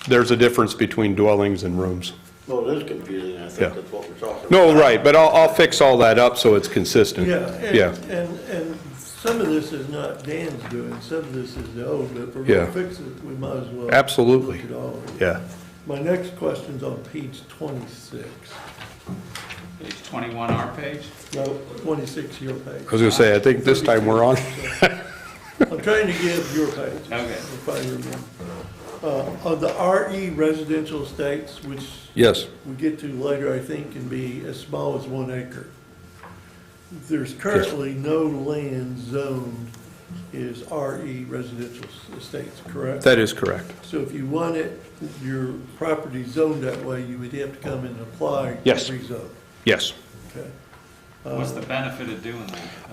there's a difference between dwellings and rooms. Well, it is confusing, I Yeah. think that's what we're talking about. No, right, but I'll fix all that up so it's consistent. Yeah. And some of this is not Dan's doing, some of this is the old, but if we're Yeah. gonna fix it, we might as well. Absolutely. Look at all of it. Yeah. My next question's on page 26. Page 21, our page? No, 26, your page. I was gonna say, I think this time we're on. I'm trying to give your page. Okay. If I remember. Of the RE residential estates, which Yes, we get to later, I think, can be as small as 1 acre. There's currently no land zoned is RE residential estates, correct? that is correct. So if you want it, your property zoned that way, you would have to come and apply. Yes. to rezone. Yes. Okay. What's the benefit of doing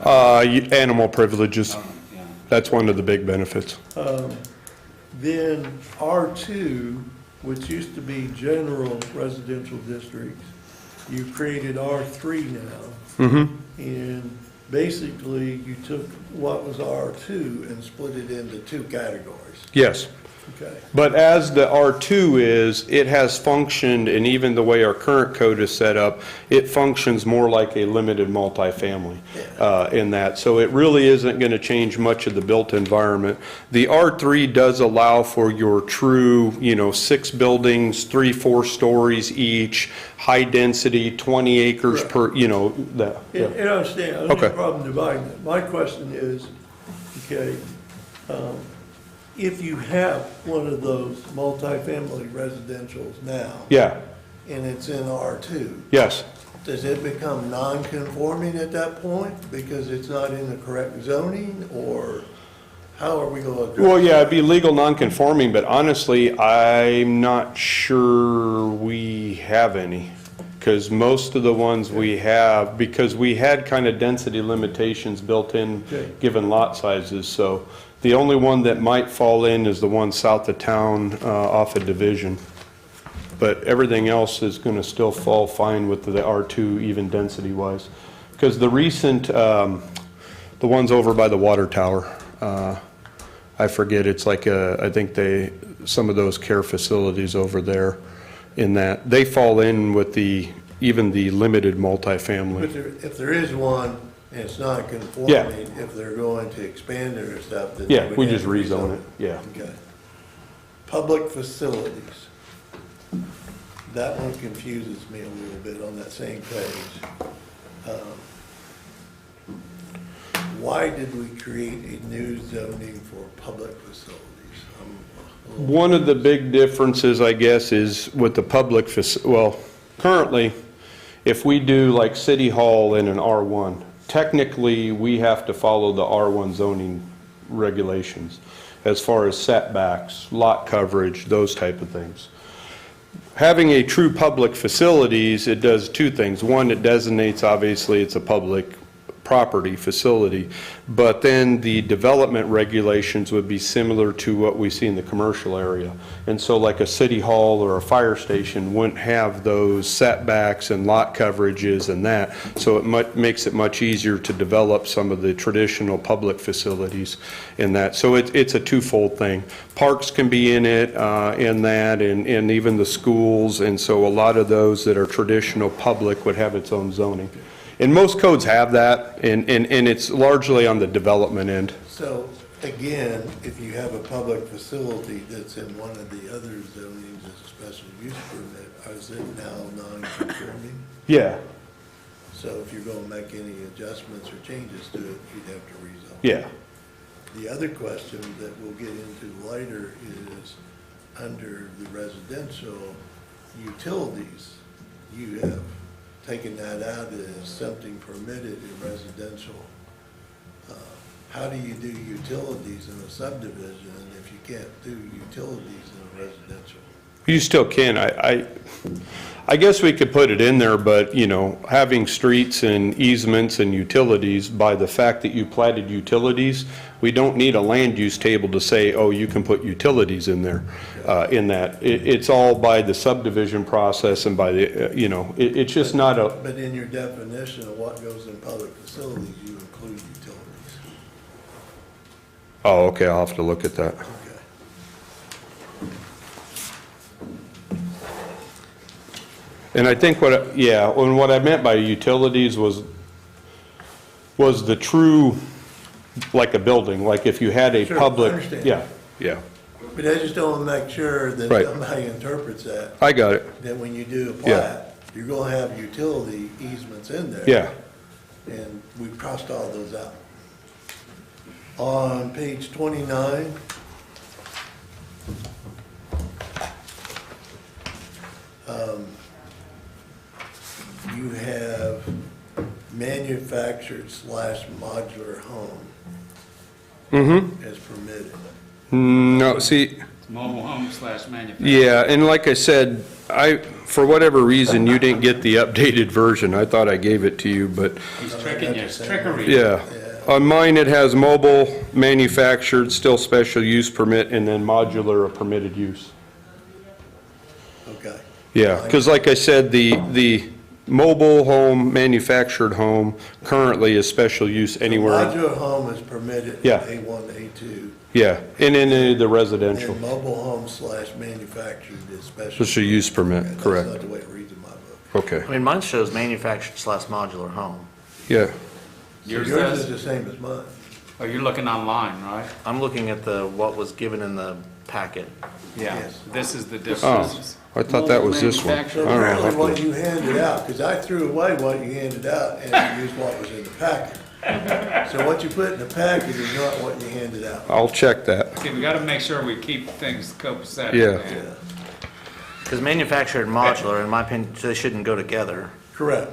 that? Animal privileges, Yeah. that's one of the big benefits. Then R2, which used to be general residential districts, you created R3 now. Mm-hmm. And basically, you took what was R2 and split it into 2 categories. Yes. Okay. But as the R2 is, it has functioned, and even the way our current code is set up, it functions more like a limited multifamily in that. So it really isn't going to change much of the built environment. The R3 does allow for your true, 6 buildings, 3-4 stories each, high density, 20 acres per, that. And I understand, I don't have Okay. a problem dividing it. My question is, okay, if you have one of those multifamily residentials now, Yeah, and it's in R2, yes. does it become non-conforming at that point because it's not in the correct zoning, or how are we going to address? Well, yeah, it'd be legal non-conforming, but honestly, I'm not sure we have any. Because most of the ones we have, because we had kind of density limitations built in, Okay. given lot sizes, so the only one that might fall in is the one south of town, off of Division. But everything else is gonna still fall fine with the R2, even density-wise. Because the recent, the ones over by the water tower, I forget, it's like, I think some of those care facilities over there, in that, they fall in with even the limited multifamily. But if there is one, and it's not conforming, if they're going to expand it or stuff, then. they Yeah, would we have just to rezone it, yeah. Okay. Public facilities. That one confuses me a little bit on that same page. Why did we create a new zoning for public facilities? One of the big differences, I guess, is with the public, currently, if we do like City Hall in an R1, technically, we have to follow the R1 zoning regulations as far as setbacks, lot coverage, those type of things. Having a true public facilities, it does 2 things. One, it designates, obviously, it's a public property, facility. But then the development regulations would be similar to what we see in the commercial area. And so like a city hall or a fire station wouldn't have those setbacks and lot coverages and that. So it makes it much easier to develop some of the traditional public facilities in that. So it's a twofold thing. Parks can be in it, in that, and even the schools. And so a lot of those that are traditional public would have its own zoning. And most codes have that, and it's largely on the development end. So, again, if you have a public facility that's in one of the other zonings as a special use permit, is it now non-conforming? Yeah, So if you're gonna make any adjustments or changes to it, you'd have to rezone. yeah. The other question that we'll get into later is, under the residential utilities, you have taken that out as something permitted in residential. How do you do utilities in a subdivision if you can't do utilities in a residential? You still can. I guess we could put it in there, but, you know, having streets and easements and utilities, by the fact that you platted utilities, we don't need a land use table to say, oh, you can put utilities in there, in that. It's all by the subdivision process and by the, you know, it's just not a, But in your definition of what goes in public facilities, you include utilities. oh, okay, I'll have to look at that. Okay. And I think what I meant by utilities was the true, like a building, like if you had a Sure, I public. understand. Yeah, But I just don't want to make sure that Right. somebody interprets that, I got it, that when you do a Yeah. plat, you're going to have utility easements in there. yeah. And we crossed all those out. On page 29, you have manufactured / modular home as permitted. No, see, Mobile home / manufacturing. yeah, and like I said, for whatever reason, you didn't get the updated version. I thought I gave it to you, but, He's tricking you, it's trickery. yeah. On mine, it has mobile, manufactured, still special use permit, and then modular, a permitted use. Okay. Yeah, because like I said, the mobile home, manufactured home currently is special use anywhere. Modular home is permitted Yeah. in A1, A2. Yeah, and in the And residential, mobile home / manufactured is special. special use permit, That's correct. not the way it reads in my book. Okay, I mean, mine shows manufactured / modular home. yeah. So Yours yours is does? the same as mine. Oh, you're looking online, right? I'm looking at what was given in the packet. Yeah, Yes. this is the Oh, difference. I thought that was this one. I Manufactured. So don't know, I'll apparently have what to- you handed out, because I threw away what you handed out and used what was in the packet. So what you put in the packet is not what you handed out. I'll check that. See, we gotta make sure we keep things copacetic. Yeah. Yeah, Because manufactured and modular, in my opinion, they shouldn't go together. correct.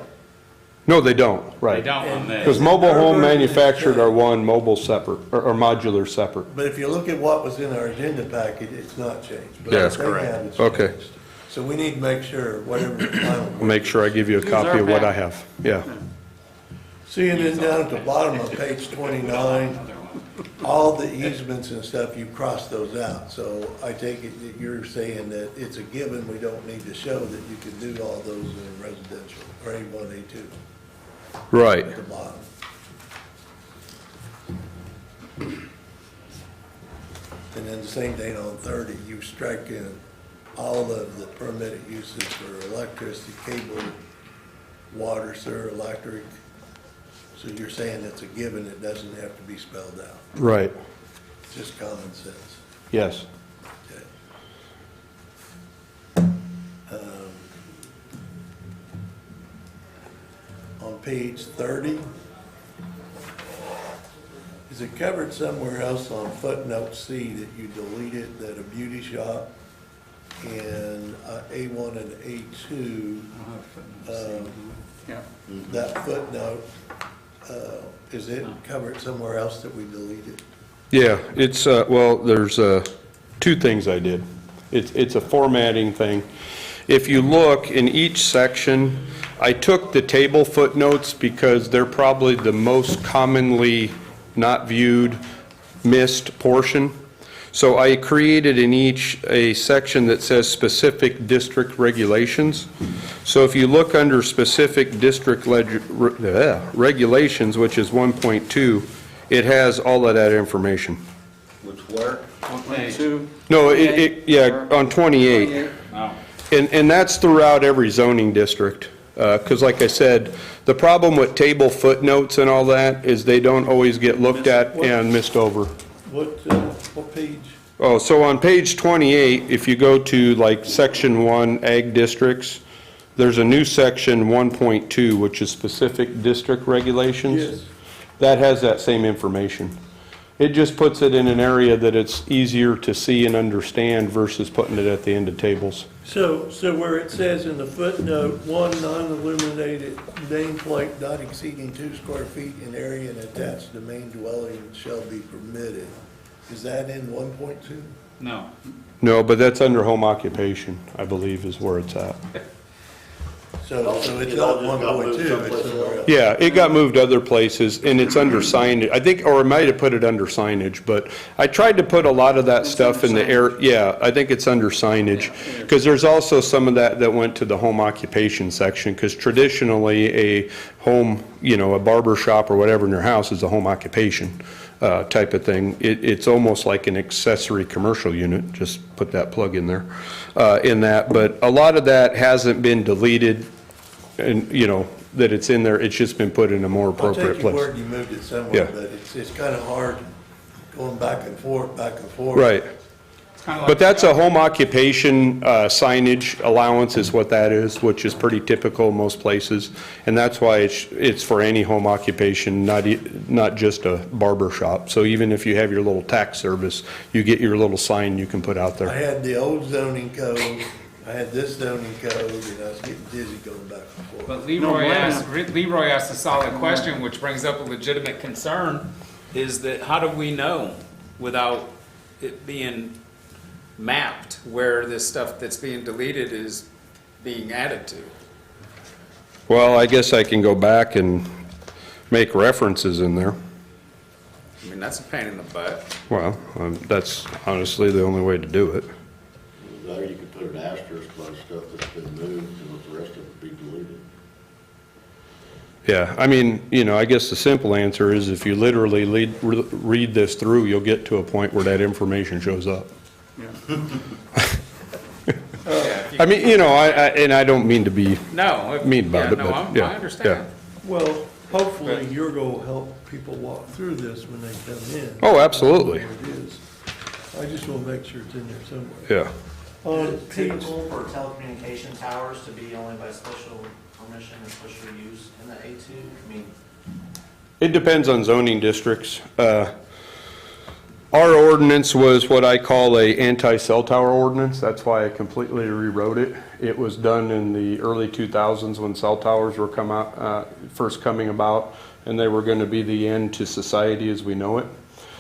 No, they don't, They right. don't on Because this. mobile home manufactured are one, mobile separate, or modular separate. But if you look at what was in our agenda packet, it's not changed. But Yeah. what they Correct. have is Okay. changed. So we need to make sure whatever the final. I'll make sure I give you a copy of what I have. Yeah. See, and then down at the bottom of page 29, all the easements and stuff, you cross those out. So I take it that you're saying that it's a given, we don't need to show that you can do all those in residential, or A1, A2, Right. at the bottom. And then the same thing on 30, you strike in all of the permitted uses for electricity, cable, water, sewer, electric. So you're saying it's a given, it doesn't have to be spelled out, Right. it's just common sense. Yes. Okay. On page 30, is it covered somewhere else on footnote C that you deleted, that a beauty shop and A1 and A2, Yeah. that footnote, is it covered somewhere else that we deleted? Yeah, it's, well, there's two things I did. It's a formatting thing. If you look in each section, I took the table footnotes because they're probably the most commonly not viewed, missed portion. So I created in each a section that says specific district regulations. So if you look under specific district regulations, which is 1.2, it has all of that information. Which where? Two. No, yeah, on 28. Oh. And that's throughout every zoning district. Because like I said, the problem with table footnotes and all that is they don't always get looked at and missed over. What page? Oh, so on page 28, if you go to like section 1, ag districts, there's a new section 1.2, which is specific district regulations. Yes. That has that same information. It just puts it in an area that it's easier to see and understand versus putting it at the end of tables. So where it says in the footnote, one non-illuminated nameplate not exceeding 2 square feet in area and attached to main dwelling shall be permitted. Is that in 1.2? No. No, but that's under home occupation, I believe, is where it's at. So it's not 1.2, it's somewhere else. Yeah, it got moved other places, and it's under signage, I think, or I might have put it under signage, but I tried to put a lot of that stuff in the air, yeah, I think it's under signage, because there's also some of that went to the home occupation section, because traditionally, a home, you know, a barber shop or whatever in your house is a home occupation type of thing. It's almost like an accessory commercial unit, just put that plug in there, in that, but a lot of that hasn't been deleted, and, you know, that it's in there, it's just been put in a more I'll appropriate take your place. word, you moved it somewhere, Yeah. but it's kind of hard going back and forth. Right, It's kind of like. but that's a home occupation signage allowance is what that is, which is pretty typical in most places, and that's why it's for any home occupation, not just a barber shop. So even if you have your little tax service, you get your little sign you can put out I there. had the old zoning code, I had this zoning code, and I was getting dizzy going back and forth. But Leroy asked a solid question, which brings up a legitimate concern, is that how do we know without it being mapped where this stuff that's being deleted is being added to? Well, I guess I can go back and make references in there. I mean, that's a pain in the butt. Well, that's honestly the only way to do it. There you could put an asterisk by stuff that's been moved and let the rest of it be deleted. Yeah, I mean, you know, I guess the simple answer is if you literally read this through, you'll get to a point where that information shows up. I mean, you know, and I don't mean to be No. mean about it, no, but yeah. I understand. Well, hopefully you're going to help people walk through this when they come in. Oh, absolutely. I don't know what it is. I just want to make sure it's in there somewhere. Yeah. On Is it page, typical for telecommunication towers to be only by special permission or special use in the A2? I mean, It depends on zoning districts. Our ordinance was what I call a anti-cell tower ordinance. That's why I completely rewrote it. It was done in the early 2000s when cell towers were first coming about, and they were going to be the end to society as we know it.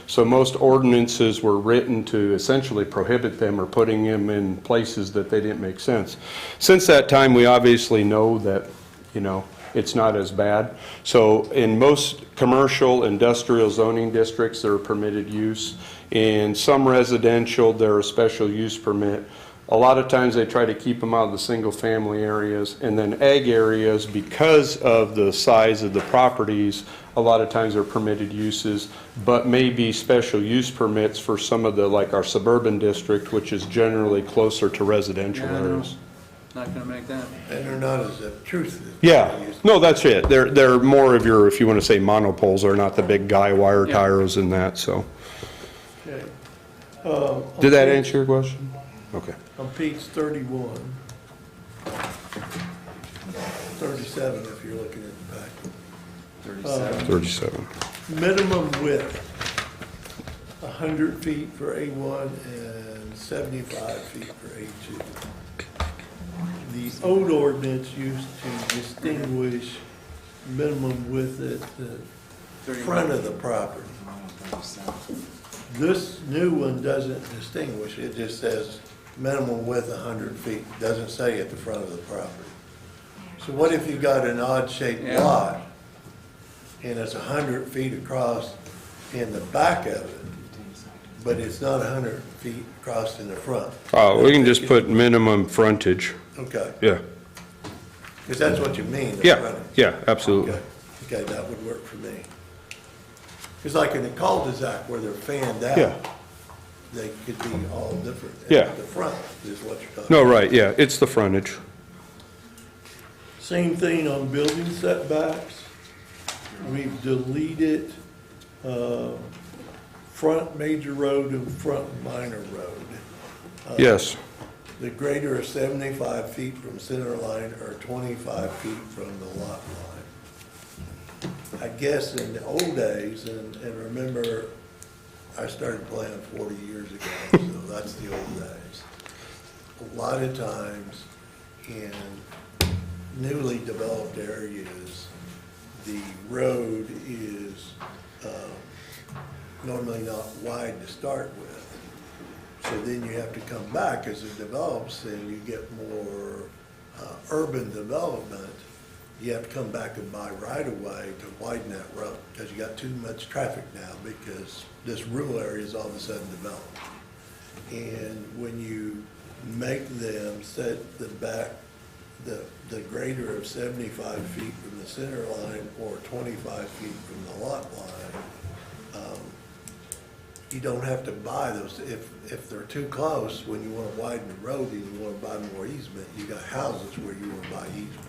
So most ordinances were written to essentially prohibit them or putting them in places that they didn't make sense. Since that time, we obviously know that, you know, it's not as bad. So in most commercial, industrial zoning districts, they're permitted use. In some residential, they're a special use permit. A lot of times they try to keep them out of the single-family areas. And then ag areas, because of the size of the properties, a lot of times they're permitted uses, but maybe special use permits for some of the, like our suburban district, which is generally closer to residential areas. Not gonna make that. and they're not as obtrusive. Yeah, no, that's it. They're more of your, if you want to say monopoles, they're not the big guy wire tires and that, so. Okay. Did that answer your question? Okay. On page 31, 37 if you're looking at the back. 37. Minimum width, 100 feet for A1 and 75 feet for A2. The old ordinance used to distinguish minimum width at the front of the property. This new one doesn't distinguish, it just says minimum width 100 feet, doesn't say at the front of the property. So what if you got an odd shaped Yeah. lot and it's 100 feet across in the back of it, but it's not 100 feet across in the front? We can just put minimum frontage, Okay, yeah. because that's what you mean. the Yeah, frontage. yeah, absolutely. Okay, okay, that would work for me. It's like in a cul-de-sac where they're fanned Yeah. out, they could be all different. Yeah. The front is what you're talking about. No, right, yeah, it's the frontage. Same thing on building setbacks. We've deleted, front major road and front minor road. Yes, The greater of 75 feet from center line or 25 feet from the lot line. I guess in the old days, and remember, I started playing 40 years ago, so that's the old days. A lot of times in newly developed areas, the road is normally not wide to start with. So then you have to come back as it develops and you get more urban development. You have to come back and buy right of way to widen that road because you got too much traffic now because this rural area is all of a sudden developed. And when you make them set the back, the greater of 75 feet from the center line or 25 feet from the lot line, you don't have to buy those. If they're too close, when you want to widen the road and you want to buy more easement, you got houses where you want to buy easement.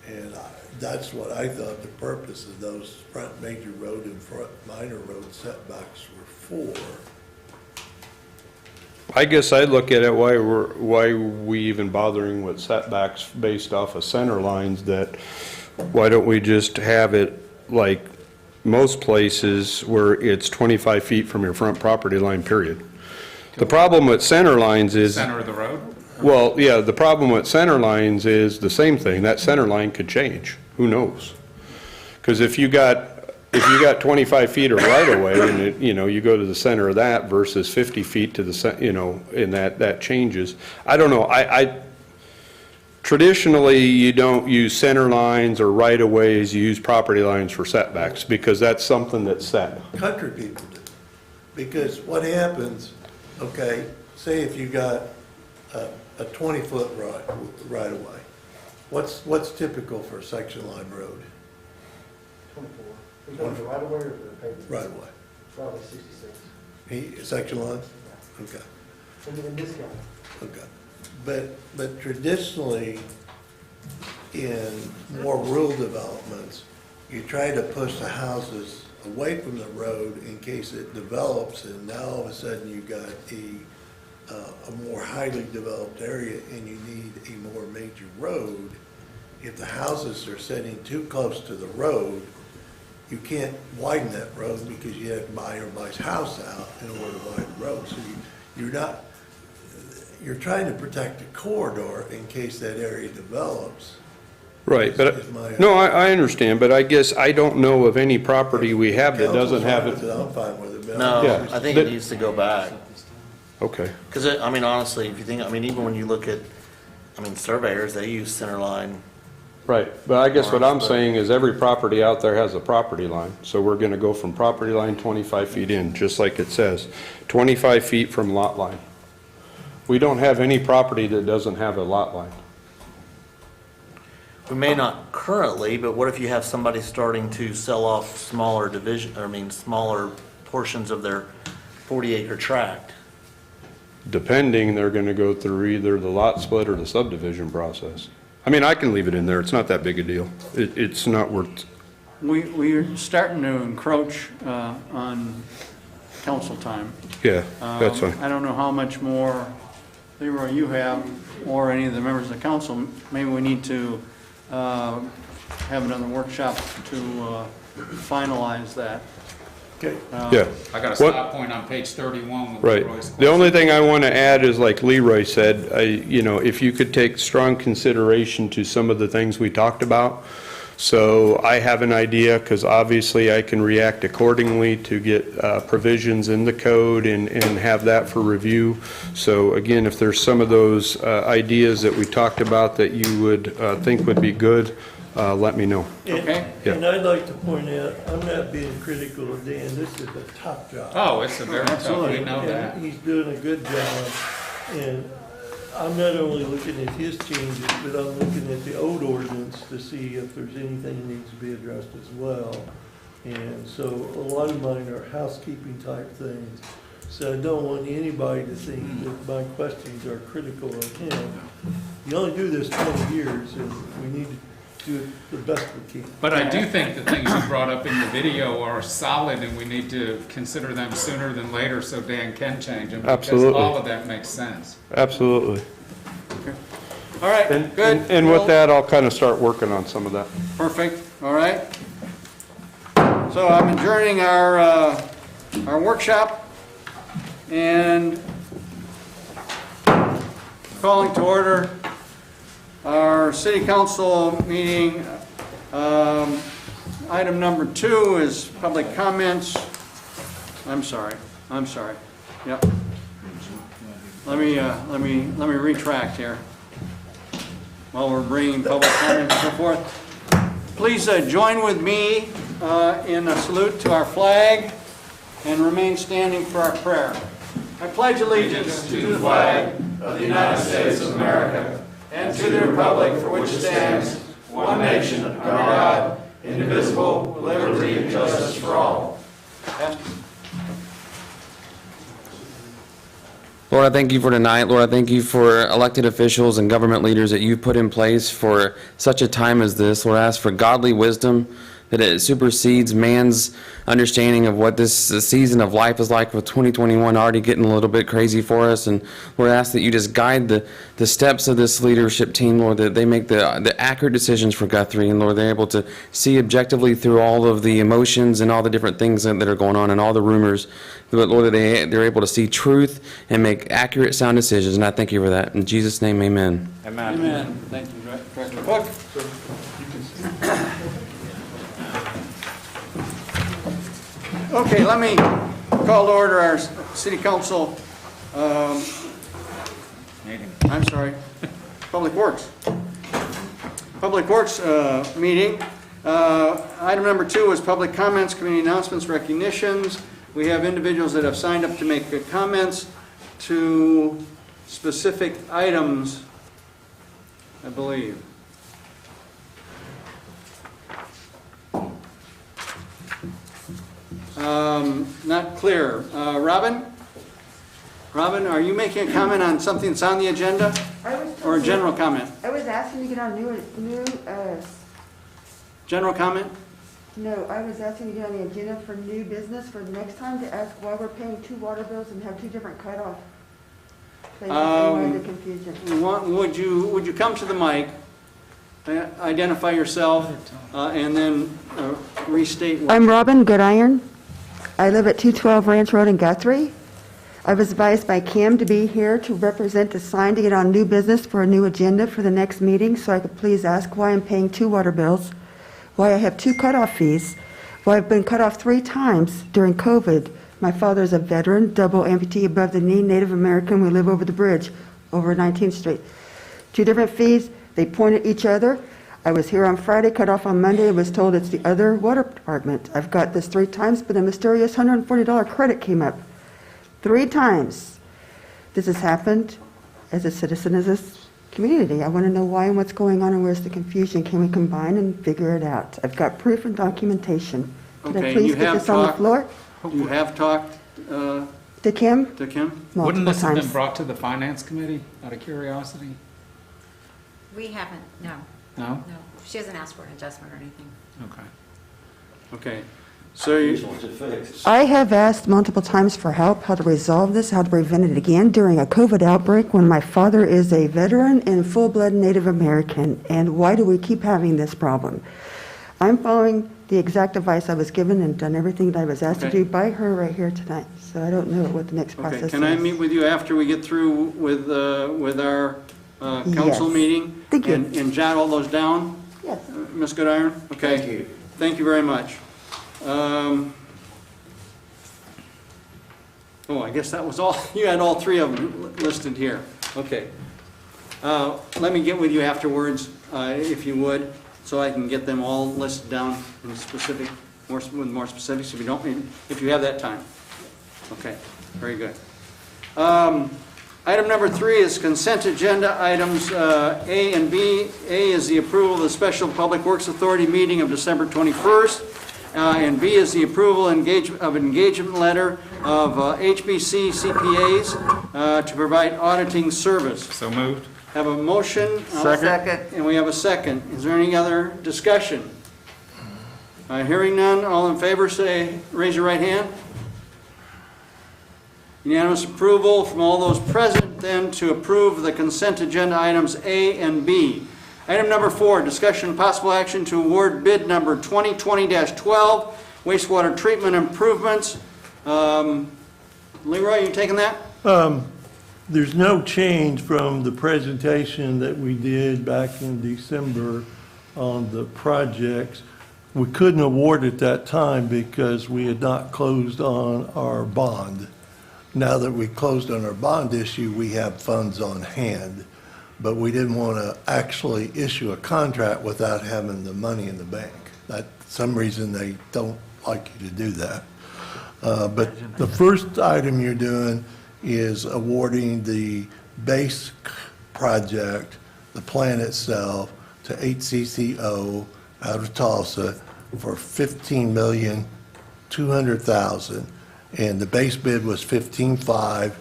And that's what I thought the purpose of those front major road and front minor road setbacks were for. I guess I look at it, why we even bothering with setbacks based off of center lines, that why don't we just have it like most places where it's 25 feet from your front property line, period. The problem with center lines is, Center of the road? well, yeah, the problem with center lines is the same thing. That center line could change. Who knows? Because if you got 25 feet of right of way and it, you go to the center of that versus 50 feet to the, and that changes. I don't know. Traditionally, you don't use center lines or right of ways. You use property lines for setbacks because that's something that's set. Country people do. Because what happens, okay, say if you got a 20-foot right of way, what's typical for a section line road? 24. Are you going for right away or for the pavement? Right of way. Probably 66. Section line? Okay. In this county. Okay. But traditionally, in more rural developments, you try to push the houses away from the road in case it develops, and now all of a sudden you got a more highly developed area and you need a more major road. If the houses are sitting too close to the road, you can't widen that road because you have to buy everybody's house out in order to widen the road. So you're trying to protect the corridor in case that area develops. Right, but, no, I understand, but I guess I don't know of any property we have that doesn't have it. I'm fine with it. but No, Yeah. I think it needs to go back. Okay, Because, honestly, if you think, even when you look at, surveyors, they use center line. right, but I guess what I'm saying is every property out there has a property line. So we're gonna go from property line 25 feet in, just like it says, 25 feet from lot line. We don't have any property that doesn't have a lot line. We may not currently, but what if you have somebody starting to sell off smaller smaller portions of their 40-acre tract? Depending, they're gonna go through either the lot split or the subdivision process. I can leave it in there, it's not that big a deal. It's not worth, We're starting to encroach on council time. yeah, that's fine. I don't know how much more, Leroy, you have, or any of the members of the council. Maybe we need to have another workshop to finalize that. Okay. Yeah. I got a What- stop point on page 31 with Right. Leroy's The only thing I want to add is, like Leroy said, if you could take strong consideration to some of the things we talked about, So I have an idea, because obviously I can react accordingly to get provisions in the code and have that for review. So again, if there's some of those ideas that we talked about that you would think would be good, let me know. Okay. And I'd like to point out, I'm not being critical of Dan, this is a top job. Oh, it's a very tough, we know And that. he's doing a good job, and I'm not only looking at his changes, but I'm looking at the old ordinance to see if there's anything that needs to be addressed as well. And so a lot of mine are housekeeping type things, so I don't want anybody to think that my questions are critical of him. You only do this 20 years, and we need to do it the best we can. But I do think the things you brought up in the video are solid, and we need to consider them sooner than later so Dan can change them. Absolutely. Because all of that makes sense. Absolutely. All right, And, good. and with that, I'll kind of start working on some of that. Perfect, all right. So I'm adjourning our workshop and calling to order our city council meeting. Item number 2 is public comments. I'm sorry. Yep. Let me retract here while we're bringing public comments and so forth. Please join with me in a salute to our flag and remain standing for our prayer. I pledge allegiance to the flag of the United States of America and to the republic for which it stands, one nation, under God, indivisible, with liberty and justice for all. Lord, I thank you for tonight. Lord, I thank you for elected officials and government leaders that you've put in place for such a time as this. Lord, I ask for godly wisdom, that it supersedes man's understanding of what this season of life is like, with 2021 already getting a little bit crazy for us. And Lord, I ask that you just guide the steps of this leadership team, Lord, that they make the accurate decisions for Guthrie. And Lord, they're able to see objectively through all of the emotions and all the different things that are going on and all the rumors. But Lord, that they're able to see truth and make accurate, sound decisions. And I thank you for that. In Jesus' name, amen. Amen. Thank you, Director Cook. Okay, let me call to order our city council, I'm sorry, Public Works. Public Works meeting. Item number 2 is public comments, community announcements, recognitions. We have individuals that have signed up to make comments to specific items, I believe. Not clear. Robin? Robin, are you making a comment on something that's on the agenda? Or a general comment? I was asking to get on General comment? no, I was asking to get on the agenda for new business for the next time to ask why we're paying 2 water bills and have 2 different cutoff places and why the confusion. Would you come to the mic, identify yourself, and then restate what... I'm Robin Goodiron. I live at 212 Ranch Road in Guthrie. I was advised by Kim to be here to represent the sign to get on new business for a new agenda for the next meeting, so I could please ask why I'm paying 2 water bills, why I have 2 cutoff fees, why I've been cut off 3 times during COVID. My father's a veteran, double amputee above the knee, Native American. We live over the bridge, over 19th Street. 2 different fees. They point at each other. I was here on Friday, cut off on Monday. I was told it's the other water department. I've got this 3 times, but a mysterious $140 credit came up. 3 times. This has happened as a citizen of this community. I want to know why and what's going on and where's the confusion. Can we combine and figure it out? I've got proof and documentation. Could I please get this on the floor? You have talked To Kim? to Kim? Wouldn't Multiple this have been times. brought to the finance committee, out of curiosity? We haven't, no, No? no. She hasn't asked for an adjustment or anything. Okay. Okay. So you... I have asked multiple times for help, how to resolve this, how to prevent it again during a COVID outbreak when my father is a veteran and full-blood Native American. And why do we keep having this problem? I'm following the exact advice I was given and done everything that I was asked to Okay. do by her right here tonight. So I don't know what the next process Okay, is. can I meet with you after we get through with our council Yes. meeting? Thank you. And jot all those down? Yes. Ms. Goodiron? Okay. Thank you. Thank you very much. I guess that was all, you had all three of them listed here. Okay. Let me get with you afterwards, if you would, so I can get them all listed down in specific, with more specifics, if you have that time. Okay, very good. Item number 3 is consent agenda items A and B. A is the approval of the Special Public Works Authority meeting of December 21st. And B is the approval of engagement letter of HBC CPAs to provide auditing service. So moved. Have a motion. Second. And we have a second. Is there any other discussion? Hearing none, all in favor say, raise your right hand. Unanimous approval from all those present then to approve the consent agenda items A and B. Item number 4, discussion and possible action to award bid number 2020-12, wastewater treatment improvements. Leroy, you taking that? There's no change from the presentation that we did back in December on the projects. We couldn't award at that time because we had not closed on our bond. Now that we closed on our bond issue, we have funds on hand, but we didn't want to actually issue a contract without having the money in the bank. That, some reason they don't like you to do that. But the first item you're doing is awarding the base project, the plan itself, to HCCO out of Tulsa for $15,200,000. And the base bid was $15,500.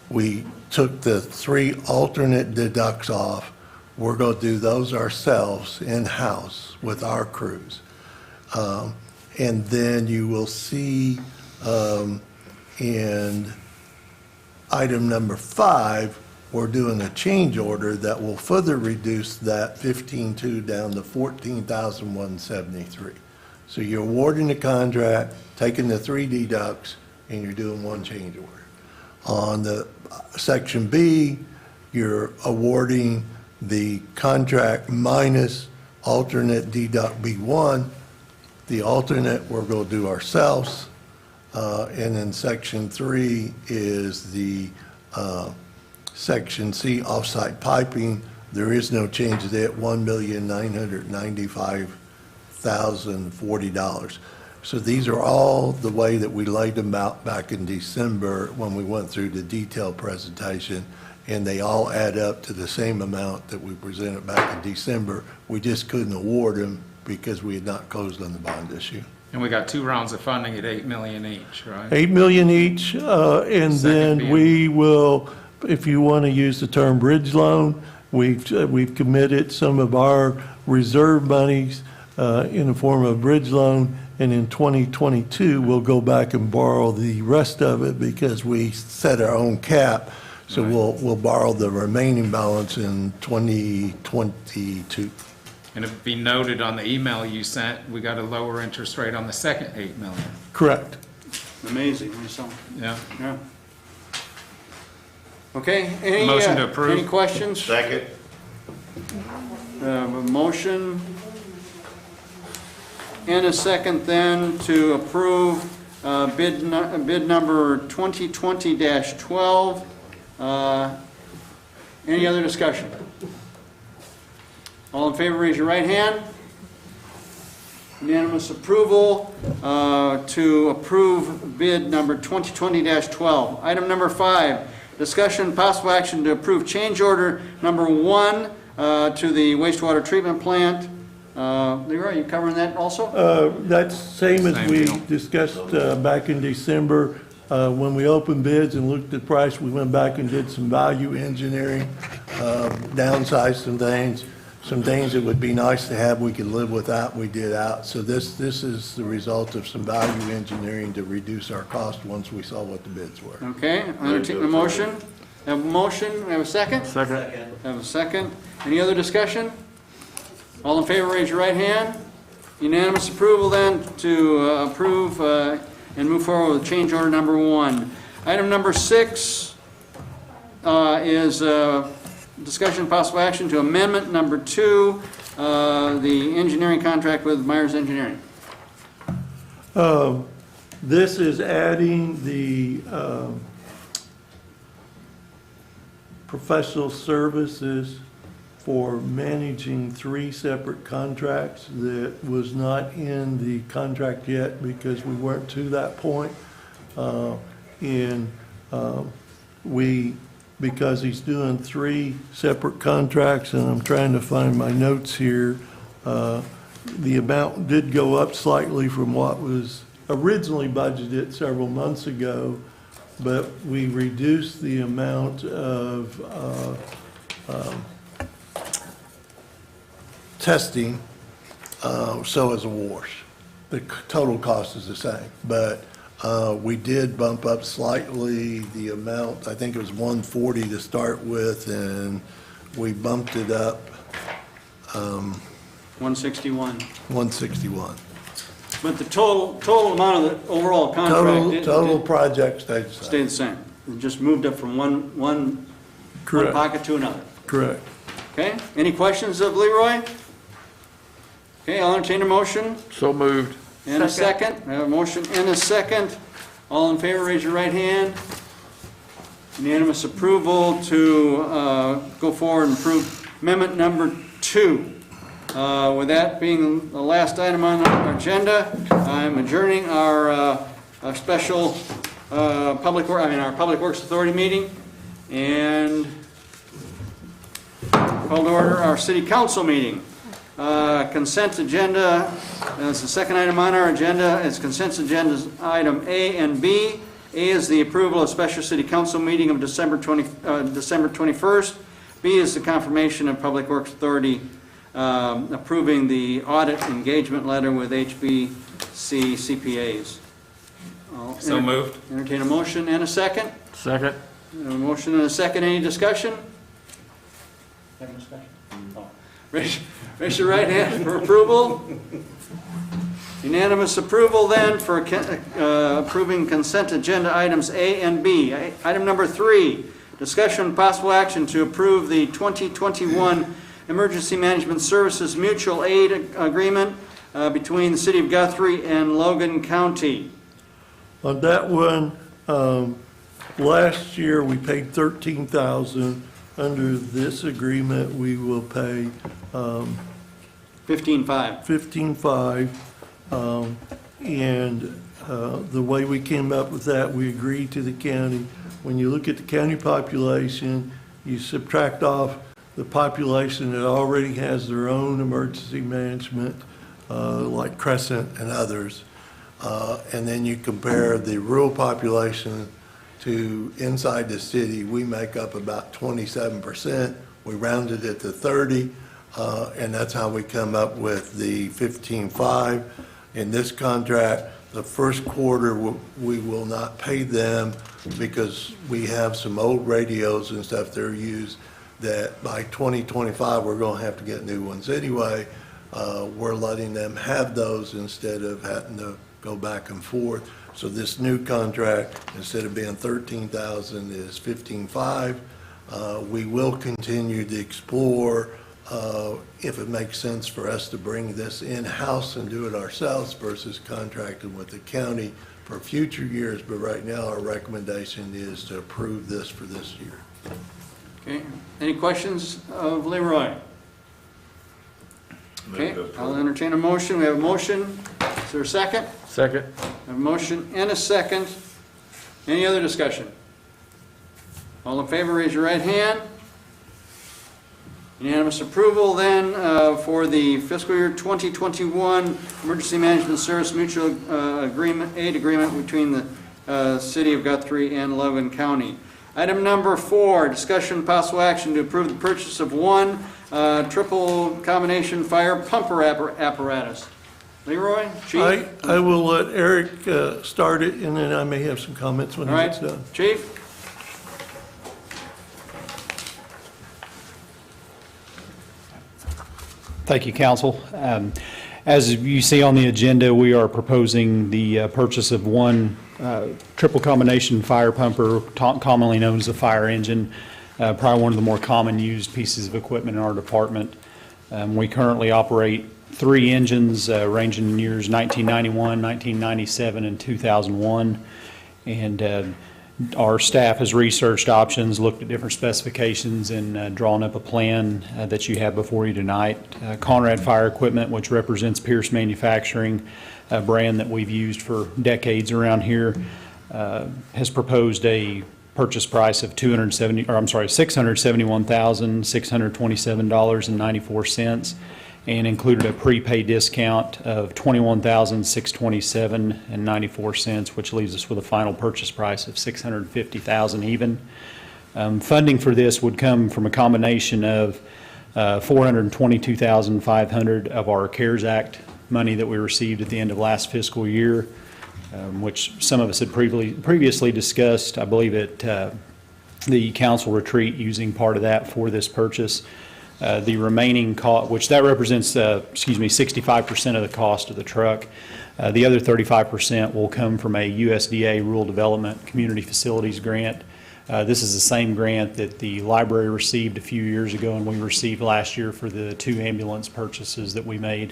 We took the 3 alternate deducts off. We're going to do those ourselves in-house with our crews. And then you will see in item number 5, we're doing a change order that will further reduce that 15.2 down to 14,173. So you're awarding the contract, taking the 3 deducts, and you're doing 1 change order. On the section B, you're awarding the contract minus alternate deduct B1. The alternate we're going to do ourselves. And then section 3 is the section C, offsite piping. There is no change to that, $1,995,040. So these are all the way that we laid them out back in December when we went through the detailed presentation, and they all add up to the same amount that we presented back in December. We just couldn't award them because we had not closed on the bond issue. And we got 2 rounds of funding at $8 million each, right? $8 million each, and then being- we will, if you want to use the term bridge loan, we've committed some of our reserve monies in the form of bridge loan, and in 2022, we'll go back and borrow the rest of it because we set our own cap. So we'll borrow the remaining balance in 2022. And it'd be noted on the email you sent, we got a lower interest rate on the second $8 million. Correct. Amazing. Yeah. Yeah. Okay, Motion to approve. Any questions? Second. A motion and a second then to approve bid number 2020-12. Any other discussion? All in favor, raise your right hand. Unanimous approval to approve bid number 2020-12. Item number 5, discussion and possible action to approve change order number 1 to the wastewater treatment plant. Leroy, are you covering that also? That's same as Same we deal. discussed back in December. When we opened bids and looked at price, we went back and did some value engineering, downsized some things that would be nice to have, we could live without, we did out. So this is the result of some value engineering to reduce our cost once we saw what the bids were. Okay, I'll entertain a motion. Have a motion, have a second? Second. Have a second. Any other discussion? All in favor, raise your right hand. Unanimous approval then to approve and move forward with change order number 1. Item number 6 is discussion and possible action to amendment number 2 the engineering contract with Myers Engineering. This is adding the professional services for managing 3 separate contracts that was not in the contract yet because we weren't to that point. Because he's doing 3 separate contracts, and I'm trying to find my notes here, the amount did go up slightly from what was originally budgeted several months ago, but we reduced the amount of testing, so as a wash. The total cost is the same, but we did bump up slightly the amount. I think it was 140 to start with, and we bumped it up 161. 161. But the total amount of the overall contract Total project stayed the same. stayed the same. It just moved up from one Correct. pocket to another. Correct. Okay, any questions of Leroy? Okay, I'll entertain a motion. So moved. And a second. I have a motion and a second. All in favor, raise your right hand. Unanimous approval to go forward and approve amendment number 2. With that being the last item on our agenda, I'm adjourning our special our Public Works Authority meeting, and call to order our City Council meeting. Consent agenda, that's the second item on our agenda. It's consent agenda item A and B. A is the approval of special City Council meeting of December 21st. B is the confirmation of Public Works Authority approving the audit engagement letter with HBC CPAs. So moved. Entertain a motion and a second. Second. A motion and a second. Any discussion? Raise your right hand for approval. Unanimous approval then for approving consent agenda items A and B. Item number 3, discussion and possible action to approve the 2021 Emergency Management Services Mutual Aid Agreement between the City of Guthrie and Logan County. On that one, last year we paid $13,000. Under this agreement, we will pay $15,500. $15,500. And the way we came up with that, we agreed to the county. When you look at the county population, you subtract off the population that already has their own emergency management, like Crescent and others. And then you compare the rural population to inside the city. We make up about 27%. We rounded it to 30, and that's how we come up with the 15.5. In this contract, the first quarter, we will not pay them because we have some old radios and stuff that are used that by 2025, we're going to have to get new ones anyway. We're letting them have those instead of having to go back and forth. So this new contract, instead of being $13,000, is $15,500. We will continue to explore if it makes sense for us to bring this in-house and do it ourselves versus contracting with the county for future years. But right now, our recommendation is to approve this for this year. Okay. Any questions of Leroy? Okay, I'll entertain a motion. We have a motion. Is there a second? Second. A motion and a second. Any other discussion? All in favor, raise your right hand. Unanimous approval then for the fiscal year 2021 Emergency Management Service Mutual Aid Agreement between the City of Guthrie and Logan County. Item number 4, discussion and possible action to approve the purchase of one triple combination fire pumper apparatus. Leroy, Chief? I will let Eric start it, and then I may have some comments when he gets done. Chief? Thank you, Council. As you see on the agenda, we are proposing the purchase of one triple combination fire pumper, commonly known as a fire engine, probably one of the more common used pieces of equipment in our department. We currently operate 3 engines ranging in years 1991, 1997, and 2001. And our staff has researched options, looked at different specifications, and drawn up a plan that you have before you tonight. Conrad Fire Equipment, which represents Pierce Manufacturing, a brand that we've used for decades around here, has proposed a purchase price of $671,627.94, and included a prepaid discount of $21,627.94, which leaves us with a final purchase price of $650,000 even. Funding for this would come from a combination of $422,500 of our CARES Act money that we received at the end of last fiscal year, which some of us had previously discussed, I believe, at the council retreat, using part of that for this purchase. The remaining cost, which that represents, 65% of the cost of the truck. The other 35% will come from a USDA Rural Development Community Facilities grant. This is the same grant that the library received a few years ago, and we received last year for the 2 ambulance purchases that we made.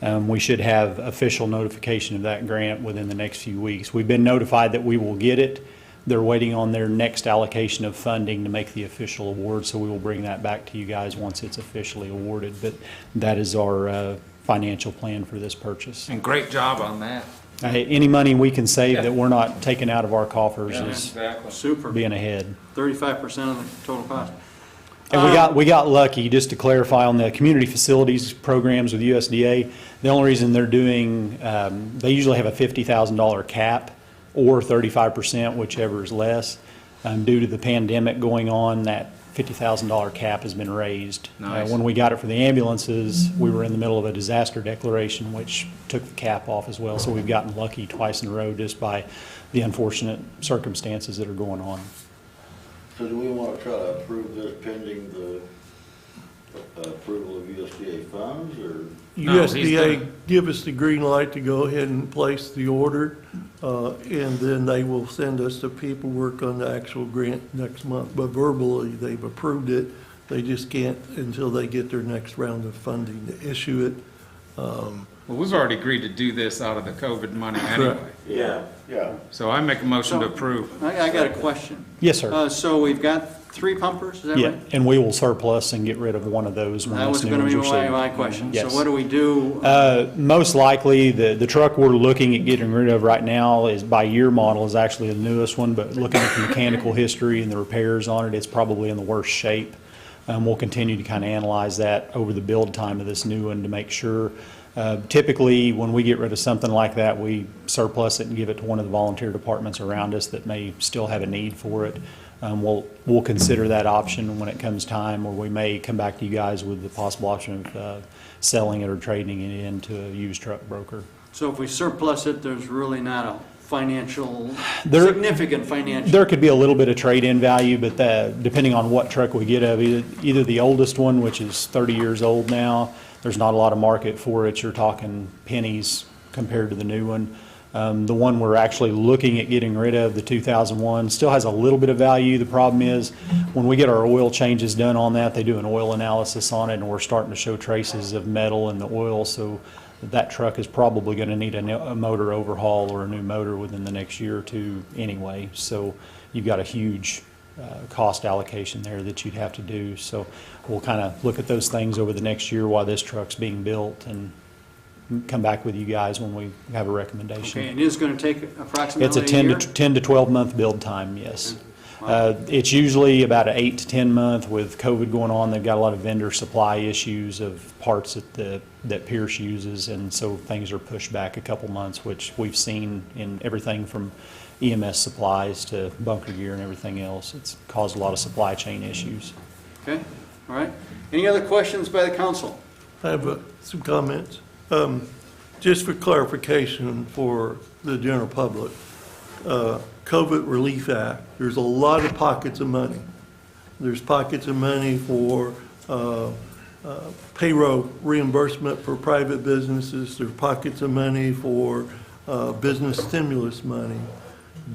We should have official notification of that grant within the next few weeks. We've been notified that we will get it. They're waiting on their next allocation of funding to make the official award, so we will bring that back to you guys once it's officially awarded. But that is our financial plan for this purchase. And great job on that. Any money we can save that we're not taking out of our coffers is Exactly. Super. being ahead. 35% of the total cost. And we got lucky, just to clarify, on the community facilities programs with USDA. The only reason they're doing, they usually have a $50,000 cap or 35%, whichever is less. Due to the pandemic going on, that $50,000 cap has been raised. Nice. When we got it for the ambulances, we were in the middle of a disaster declaration, which took the cap off as well. So we've gotten lucky twice in a row just by the unfortunate circumstances that are going on. So do we want to try to approve this pending the approval of USDA funds, or? No, he's USDA gonna- give us the green light to go ahead and place the order, and then they will send us the paperwork on the actual grant next month. But verbally, they've approved it. They just can't until they get their next round of funding to issue it. Well, we've already agreed to do this out of the COVID money anyway. Yeah. So I make a motion to approve. I got a question. Yes, sir. So we've got 3 pumpers, is that Yeah, right? and we will surplus and get rid of one of those when That this was new going to one's be received. my question. Yes. So what do we do? Most likely, the truck we're looking at getting rid of right now is, by year model, is actually the newest one, but looking at the mechanical history and the repairs on it, it's probably in the worst shape. We'll continue to kind of analyze that over the build time of this new one to make sure. Typically, when we get rid of something like that, we surplus it and give it to one of the volunteer departments around us that may still have a need for it. We'll consider that option when it comes time, or we may come back to you guys with the possible option of selling it or trading it into a used truck broker. So if we surplus it, there's really not a significant financial. There could be a little bit of trade-in value, but depending on what truck we get of, either the oldest one, which is 30 years old now, there's not a lot of market for it. You're talking pennies compared to the new one. The one we're actually looking at getting rid of, the 2001, still has a little bit of value. The problem is, when we get our oil changes done on that, they do an oil analysis on it, and we're starting to show traces of metal in the oil, so that truck is probably going to need a motor overhaul or a new motor within the next year or two anyway. So you've got a huge cost allocation there that you'd have to do. So we'll kind of look at those things over the next year while this truck's being built, and come back with you guys when we have a recommendation. Okay, and it's going to take approximately It's a 10 to 12 month build time, yes. It's usually about an 8 to 10 month. With COVID going on, they've got a lot of vendor supply issues of parts that Pierce uses, and so things are pushed back a couple months, which we've seen in everything from EMS supplies to bunker gear and everything else. It's caused a lot of supply chain issues. Okay, all right. Any other questions by the council? I have some comments. Just for clarification for the general public, COVID Relief Act, there's a lot of pockets of money. There's pockets of money for payroll reimbursement for private businesses. There's pockets of money for business stimulus money.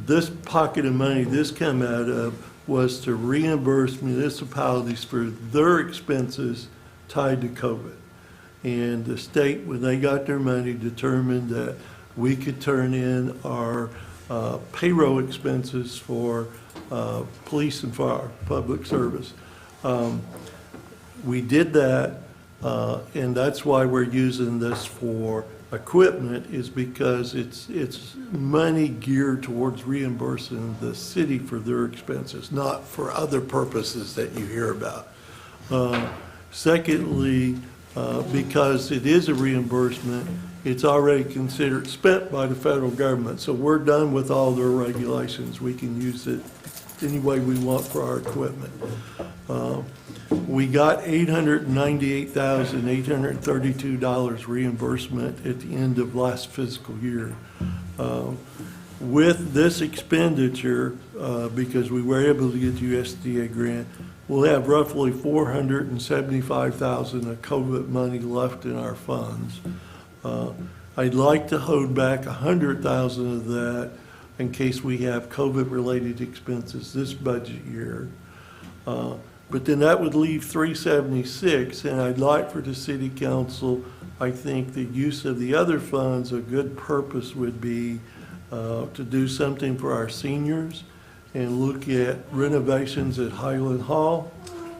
This pocket of money this came out of was to reimburse municipalities for their expenses tied to COVID. And the state, when they got their money, determined that we could turn in our payroll expenses for police and fire, public service. We did that, and that's why we're using this for equipment, is because it's money geared towards reimbursing the city for their expenses, not for other purposes that you hear about. Secondly, because it is a reimbursement, it's already considered spent by the federal government, so we're done with all their regulations. We can use it any way we want for our equipment. We got $898,832 reimbursement at the end of last fiscal year. With this expenditure, because we were able to get the USDA grant, we'll have roughly $475,000 of COVID money left in our funds. I'd like to hold back $100,000 of that in case we have COVID-related expenses this budget year. But then that would leave $376, and I'd like for the city council, I think the use of the other funds, a good purpose would be to do something for our seniors and look at renovations at Highland Hall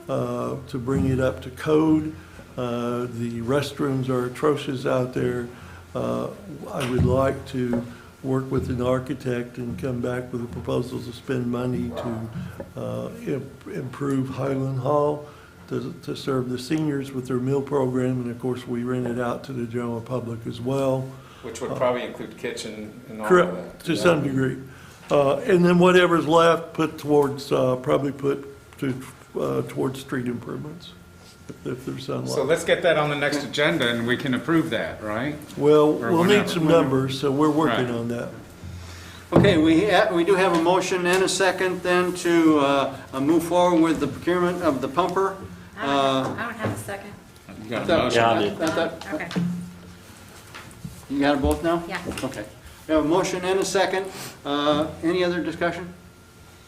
to bring it up to code. The restrooms are atrocious out there. I would like to work with an architect and come back with a proposal to spend money to improve Highland Hall, to serve the seniors with their meal program, and of course, we rent it out to the general public as well. Which would probably include kitchen and all of Correct, that. to some degree. And then whatever's left, put towards, probably put towards street improvements, if there's some left. So let's get that on the next agenda and we can approve that, right? Well, Or we'll whenever. need some numbers, so we're working Right. on that. Okay, we do have a motion and a second then to move forward with the procurement of the pumper. I don't have a second. You got a motion? Okay. You got it both now? Yeah. Okay. We have a motion and a second. Any other discussion?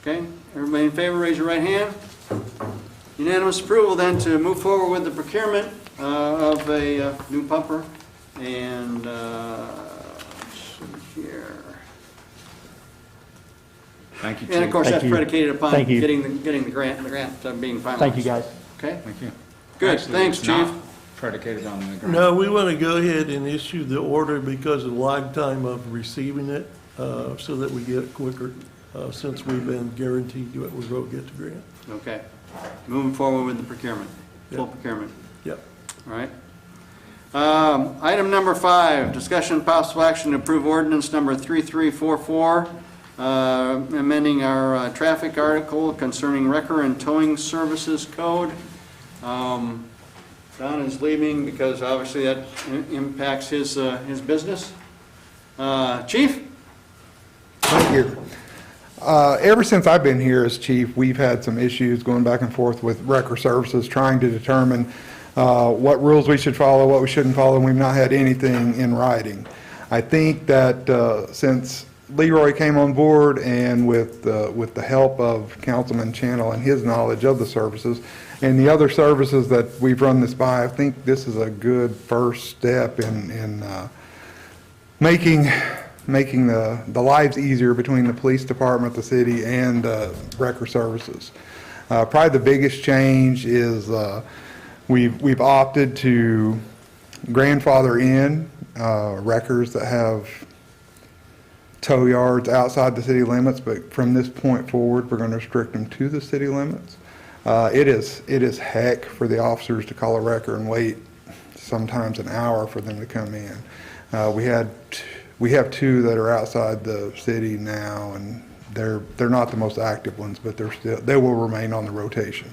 Okay, everybody in favor, raise your right hand. Unanimous approval then to move forward with the procurement of a new pumper. And let's see here. Thank you, And of Chief. course, that's you. predicated upon Thank you. getting the grant being finalized. Thank you, guys. Okay, Thank you. good, Actually, thanks, it's not Chief. Predicated on the grant. No, we want to go ahead and issue the order because of the lag time of receiving it, so that we get it quicker, since we've been guaranteed that we will get the grant. Okay, moving forward with the procurement, full procurement. Yep. All right. Item number 5, discussion and possible action to approve ordinance number 3344, amending our traffic article concerning wrecker and towing services code. Don is leaving because obviously that impacts his business. Chief? Thank you. Ever since I've been here as chief, we've had some issues going back and forth with wrecker services, trying to determine what rules we should follow, what we shouldn't follow, and we've not had anything in writing. I think that since Leroy came on board and with the help of Councilman Channel and his knowledge of the services and the other services that we've run this by, I think this is a good first step in making the lives easier between the police department, the city, and wrecker services. Probably the biggest change is we've opted to grandfather in wreckers that have tow yards outside the city limits, but from this point forward, we're going to restrict them to the city limits. It is heck for the officers to call a wrecker and wait sometimes an hour for them to come in. We have 2 that are outside the city now, and they're not the most active ones, but they will remain on the rotation.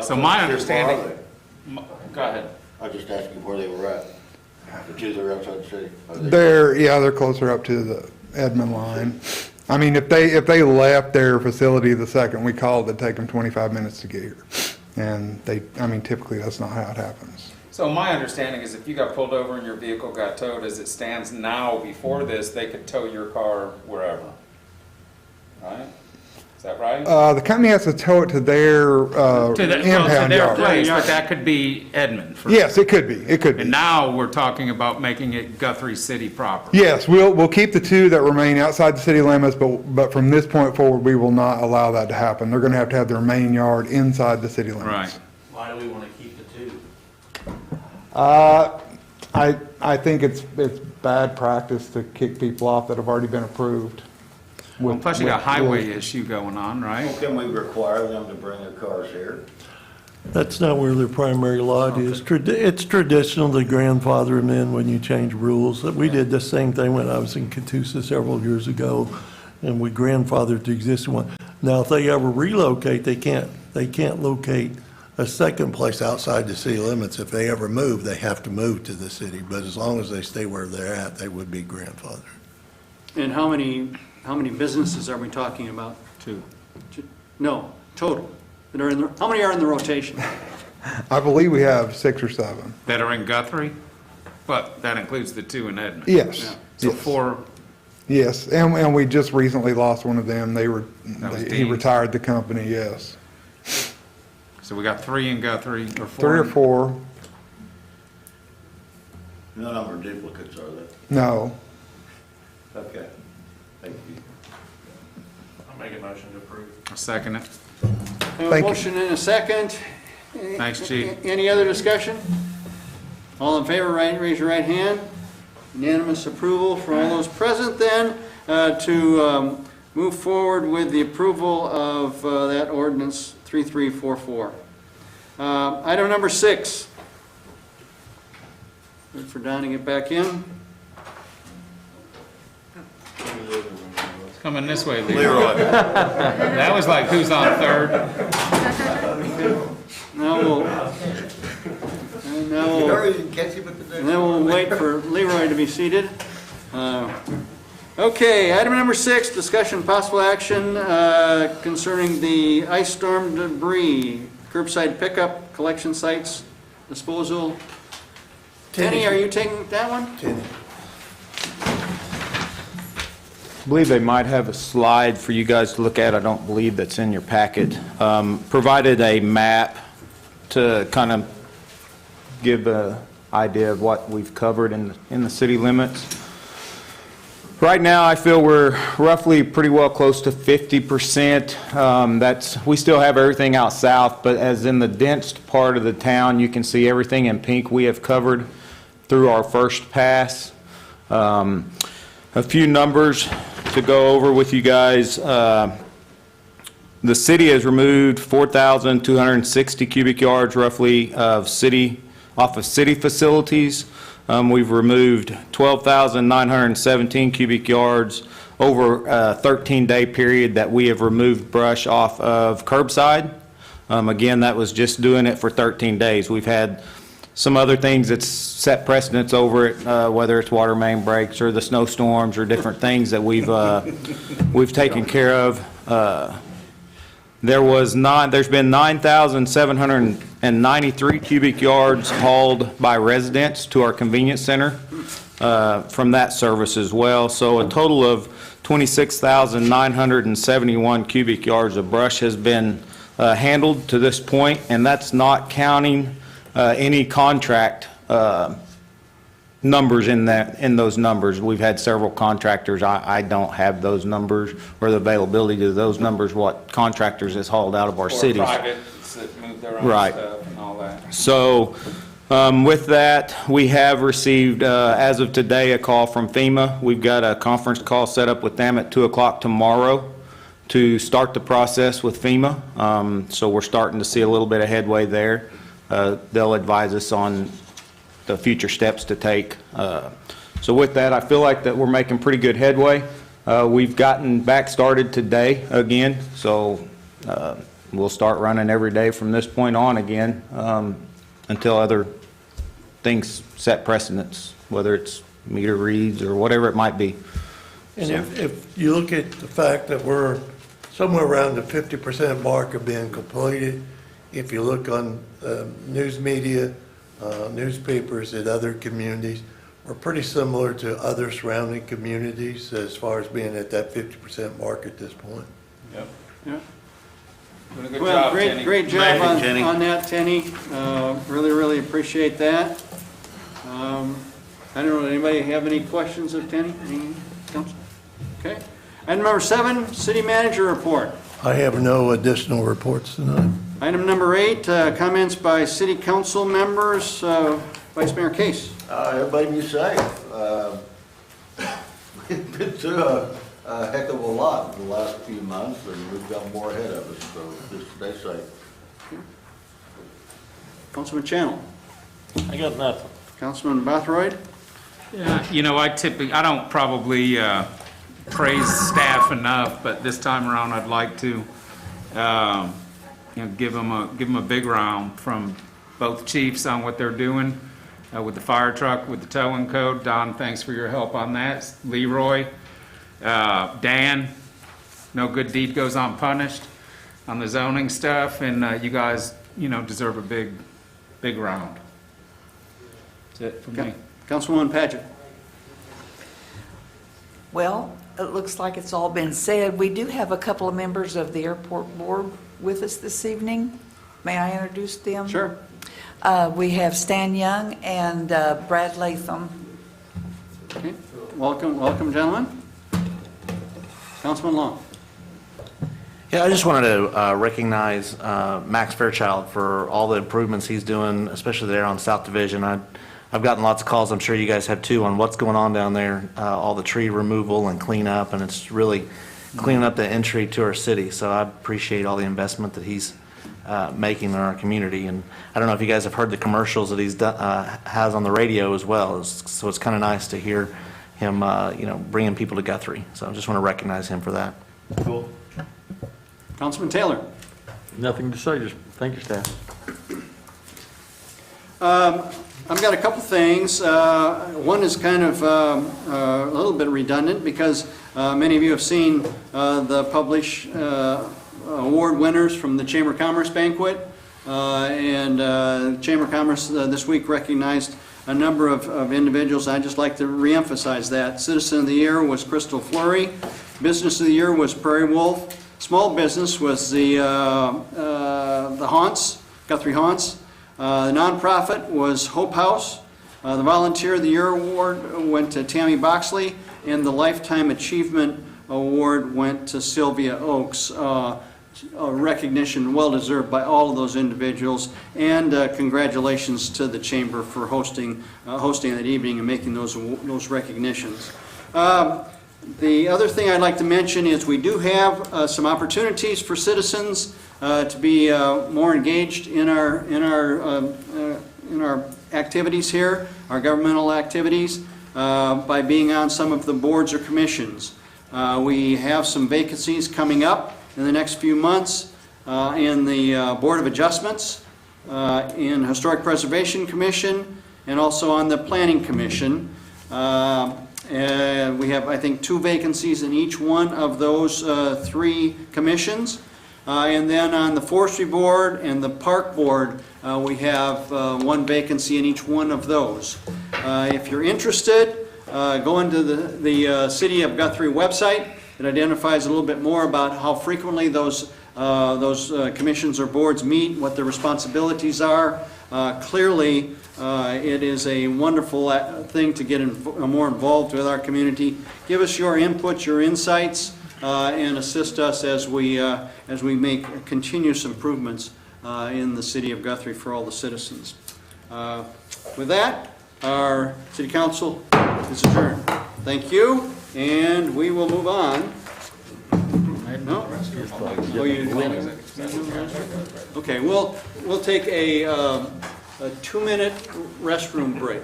So my understanding, go ahead. I was just asking where they were at. The 2 that are outside the city. Are they- They're closer up to the Edmond line. I mean, if they left their facility the second we called, it'd take them 25 minutes to get here. And typically that's not how it happens. So my understanding is if you got pulled over and your vehicle got towed as it stands now, before this, they could tow your car wherever, right? that right? The company has to tow it to their impound their yard. place, but that could be Edmond. Yes, it could be, it could be. And now we're talking about making it Guthrie City proper. Yes, we'll keep the two that remain outside the city limits, but from this point forward, we will not allow that to happen. They're gonna have their main yard inside the city limits. Right. Why do we want to keep the two? I think it's bad practice to kick people off that have already been approved. Well, plus you got a highway issue going on, right? Well, can we require them to bring their cars here? That's not where their primary lot is. It's traditional to grandfather them in when you change rules. We did the same thing when I was in Catoosa several years ago, and we grandfathered the existing one. Now, if they ever relocate, they can't locate a second place outside the city limits. If they ever move, they have to move to the city, but as long as they stay where they're at, they would be grandfathered. And how many businesses are we talking about? Two. No, total. That are in the, how many are in the rotation? I believe we have 6 or 7. That are in Guthrie, but that includes the two in Edmond. Yes. So Yes. 4, Yes, and we just recently lost one of them. He Dean. retired the company, yes. so we got 3 in Guthrie, or 4. 3 or 4, No number of duplicates, are there? no. Okay, thank you. I'll make a motion to approve. I'll second it. A Thank you. motion and a second. Thanks, Chief. Any other discussion? All in favor, raise your right hand. Unanimous approval for all those present then to move forward with the approval of that ordinance 3344. Item number 6. Wait for Don to get back in. It's coming this way, Leroy. That was like, who's on third? Now we'll wait for Leroy to be seated. Okay, item number 6, discussion possible action concerning the ice storm debris, curbside pickup, collection sites, disposal. Tenny, are you taking that one? Tenny. I believe they might have a slide for you guys to look at. I don't believe that's in your packet. Provided a map to kind of give an idea of what we've covered in the city limits. Right now, I feel we're roughly pretty well close to 50%. We still have everything out south, but as in the dense part of the town, you can see everything in pink we have covered through our first pass. A few numbers to go over with you guys. The city has removed 4,260 cubic yards roughly off of city facilities. We've removed 12,917 cubic yards over a 13-day period that we have removed brush off of curbside. Again, that was just doing it for 13 days. We've had some other things that's set precedence over it, whether it's water main breaks or the snowstorms or different things that we've taken care of. There's been 9,793 cubic yards hauled by residents to our convenience center from that service as well. So a total of 26,971 cubic yards of brush has been handled to this point, and that's not counting any contract numbers in those numbers. We've had several contractors. I don't have those numbers or the availability of those numbers, what contractors has hauled out of our cities. Or privates that move their own Right. stuff and all that. So with that, we have received, as of today, a call from FEMA. We've got a conference call set up with them at 2 o'clock tomorrow to start the process with FEMA. So we're starting to see a little bit of headway there. They'll advise us on the future steps to take. So with that, I feel like that we're making pretty good headway. We've gotten back started today again, so we'll start running every day from this point on again until other things set precedence, whether it's meter reads or whatever it might be. And if you look at the fact that we're somewhere around the 50% mark of being completed, if you look on news media, newspapers at other communities, we're pretty similar to other surrounding communities as far as being at that 50% mark at this point. Yep. Yeah. Doing a good Well, job, great, Jenny. great job Thank you, Jenny. on that, Tenny. Really, really appreciate that. I don't know, anybody have any questions of Tenny? Any council? Okay. Item number 7, city manager report. I have no additional reports tonight. Item number 8, comments by city council members. Vice Mayor Case. Everybody be safe. We've been through a heck of a lot in the last few months, and we've got more ahead of us, so just stay safe. Councilman Channel. I got nothing. Councilman Bothroyd. Yeah, you know, I don't probably praise staff enough, but this time around, I'd like to, you know, give them a big round from both chiefs on what they're doing with the fire truck, with the towing code. Don, thanks for your help on that. Leroy, Dan, no good deed goes unpunished on the zoning stuff, and you guys, you know, deserve a big round. That's it for me. Councilwoman Paget. Well, it looks like it's all been said. We do have a couple of members of the airport board with us this evening. May I introduce them? Sure. We have Stan Young and Brad Latham. Okay. Welcome, gentlemen. Councilman Long. Yeah, I just wanted to recognize Max Fairchild for all the improvements he's doing, especially there on South Division. I've gotten lots of calls, I'm sure you guys have too, on what's going on down there, all the tree removal and cleanup, and it's really cleaning up the entry to our city. So I appreciate all the investment that he's making in our community. And I don't know if you guys have heard the commercials that he's has on the radio as well. So it's kind of nice to hear him, you know, bringing people to Guthrie. So I just want to recognize him for that. Cool. Councilman Taylor. Nothing to say, just thank you, staff. I've got a couple things. One is kind of a little bit redundant because many of you have seen the published award winners from the Chamber of Commerce banquet. And Chamber of Commerce this week recognized a number of individuals. I'd just like to reemphasize that. Citizen of the Year was Crystal Fleury. Business of the Year was Prairie Wolf. Small business was the Haunts, Guthrie Haunts. The nonprofit was Hope House. The Volunteer of the Year award went to Tammy Boxley, and the Lifetime Achievement Award went to Sylvia Oakes. A recognition well deserved by all of those individuals, and congratulations to the Chamber for hosting that evening and making those recognitions. The other thing I'd like to mention is we do have some opportunities for citizens to be more engaged in our activities here, our governmental activities, by being on some of the boards or commissions. We have some vacancies coming up in the next few months in the Board of Adjustments, in Historic Preservation Commission, and also on the Planning Commission. We have, I think, 2 vacancies in each one of those 3 commissions. And then on the Forestry Board and the Park Board, we have 1 vacancy in each one of those. If you're interested, go into the City of Guthrie website. It identifies a little bit more about how frequently those commissions or boards meet, what their responsibilities are. Clearly, it is a wonderful thing to get more involved with our community. Give us your input, your insights, and assist us as we make continuous improvements in the City of Guthrie for all the citizens. With that, our City Council is adjourned. Thank you, and we will move on. No? Oh, you okay, we'll take a 2-minute restroom break.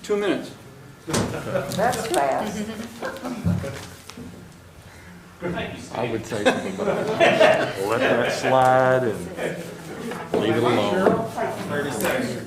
2 minutes. That's fast. I would say something about that. Let that slide and leave it alone. 30 seconds.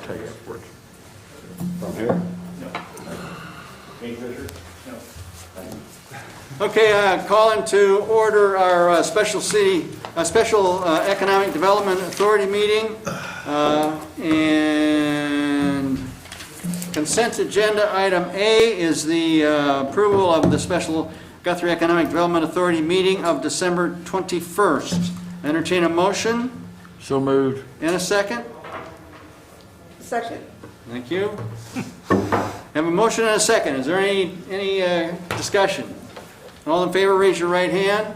take it for you. From here? Okay, call into order our special Economic Development Authority meeting. And consent agenda item A is the approval of the special Guthrie Economic Development Authority meeting of December 21st. Entertain a motion. So moved. And a second. Second. Thank you. Have a motion and a second. Is there any discussion? All in favor, raise your right hand.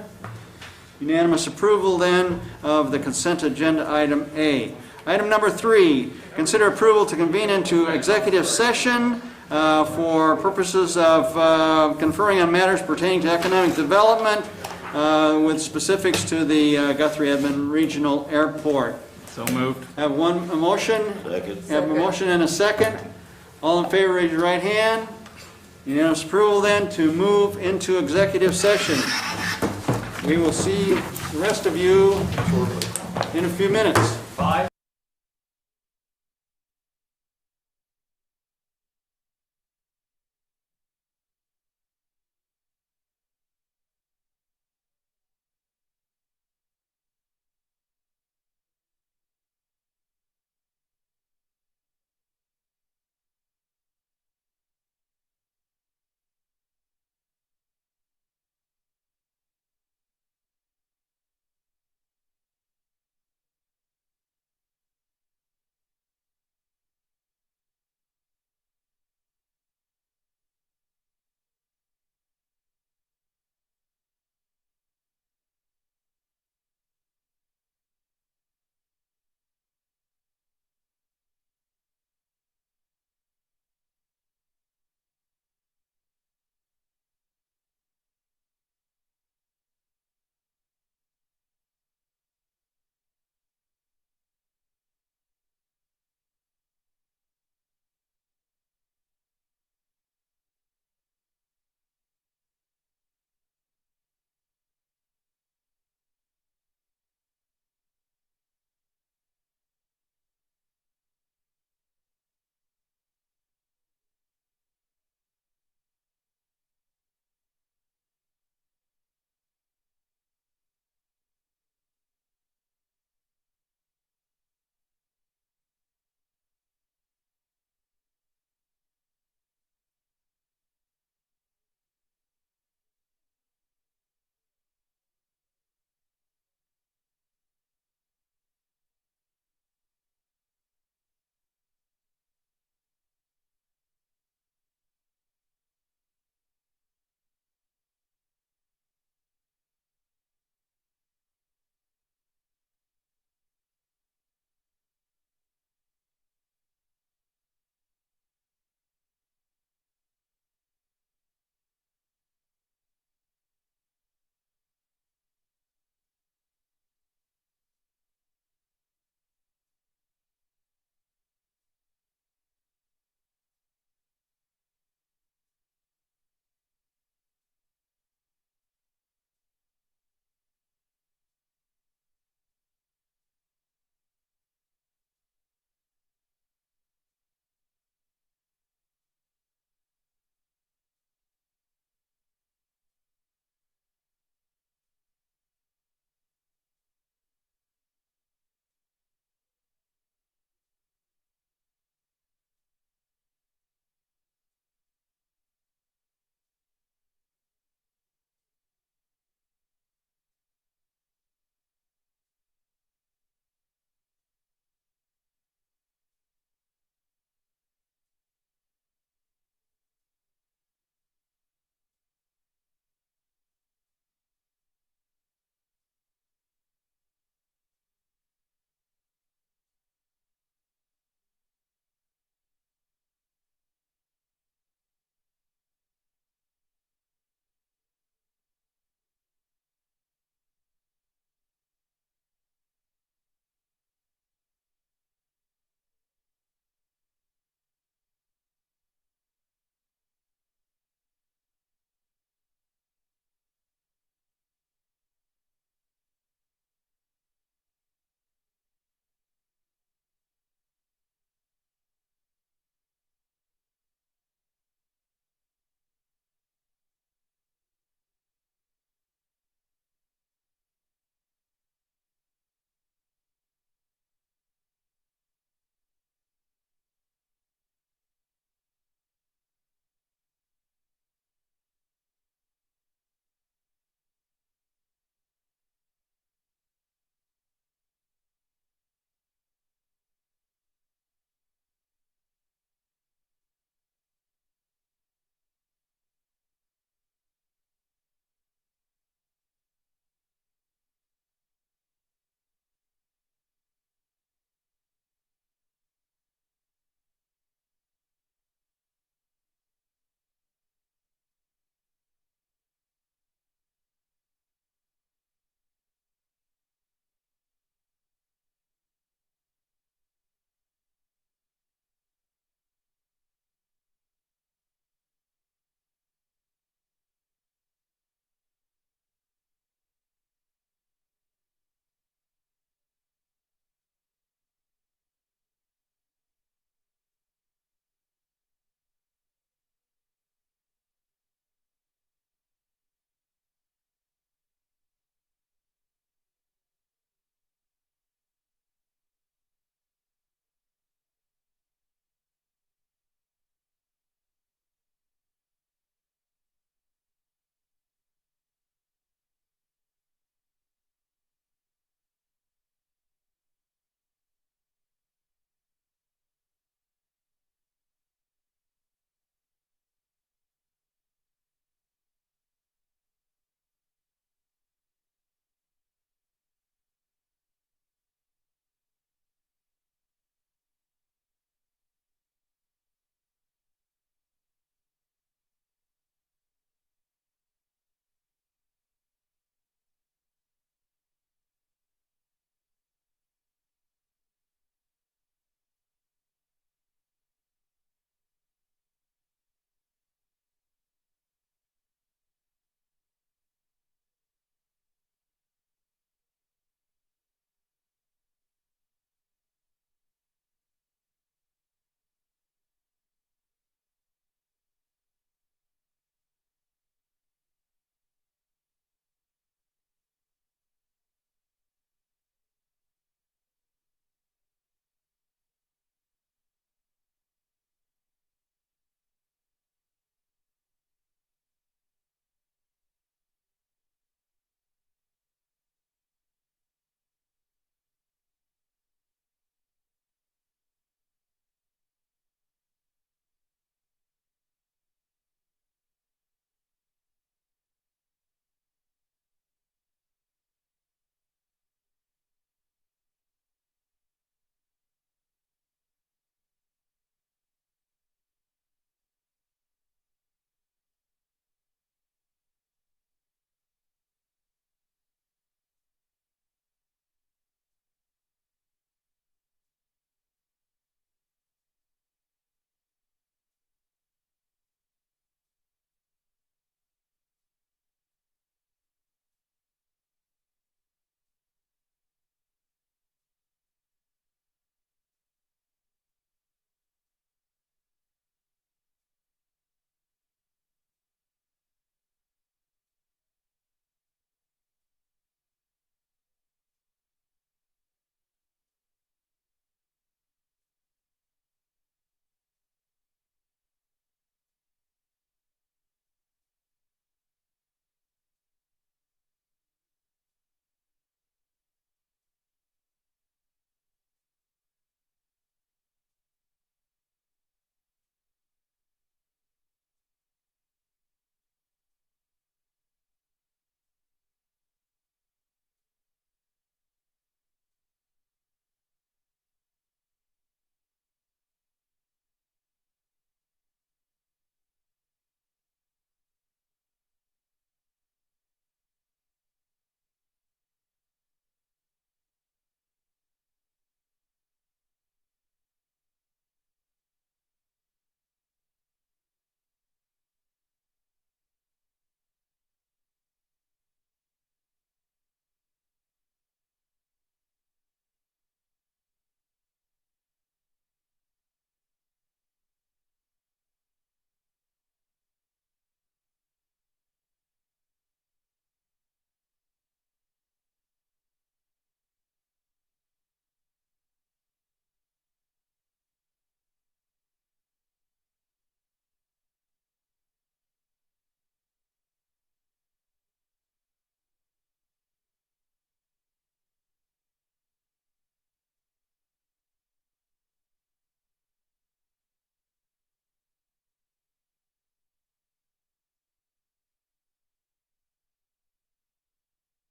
Unanimous approval then of the consent agenda item A. Item number 3, consider approval to convene into executive session for purposes of conferring on matters pertaining to economic development with specifics to the Guthrie Edmond Regional Airport. So moved. Have a motion. Second. Have a motion and a second. All in favor, raise your right hand. Unanimous approval then to move into executive session. We will see the rest of you in a few minutes.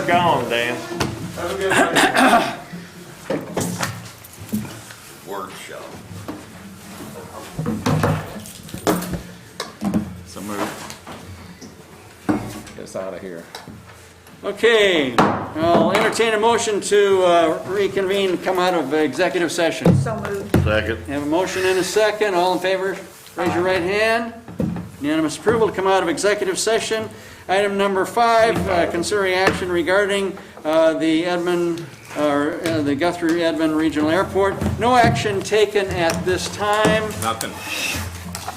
We're gone, Dan. Workshop. So move. Get us out of here. Okay, I'll entertain a motion to reconvene, come out of executive session. So moved. Second. Have a motion and a second. All in favor, raise your right hand. Unanimous approval to come out of executive session. Item number 5, considering action regarding the the Guthrie Edmond Regional Airport. No action taken at this time. Nothing.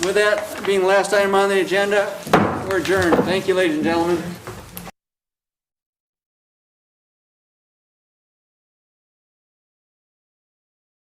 With that being the last item on the agenda, we're adjourned. Thank you, ladies and gentlemen.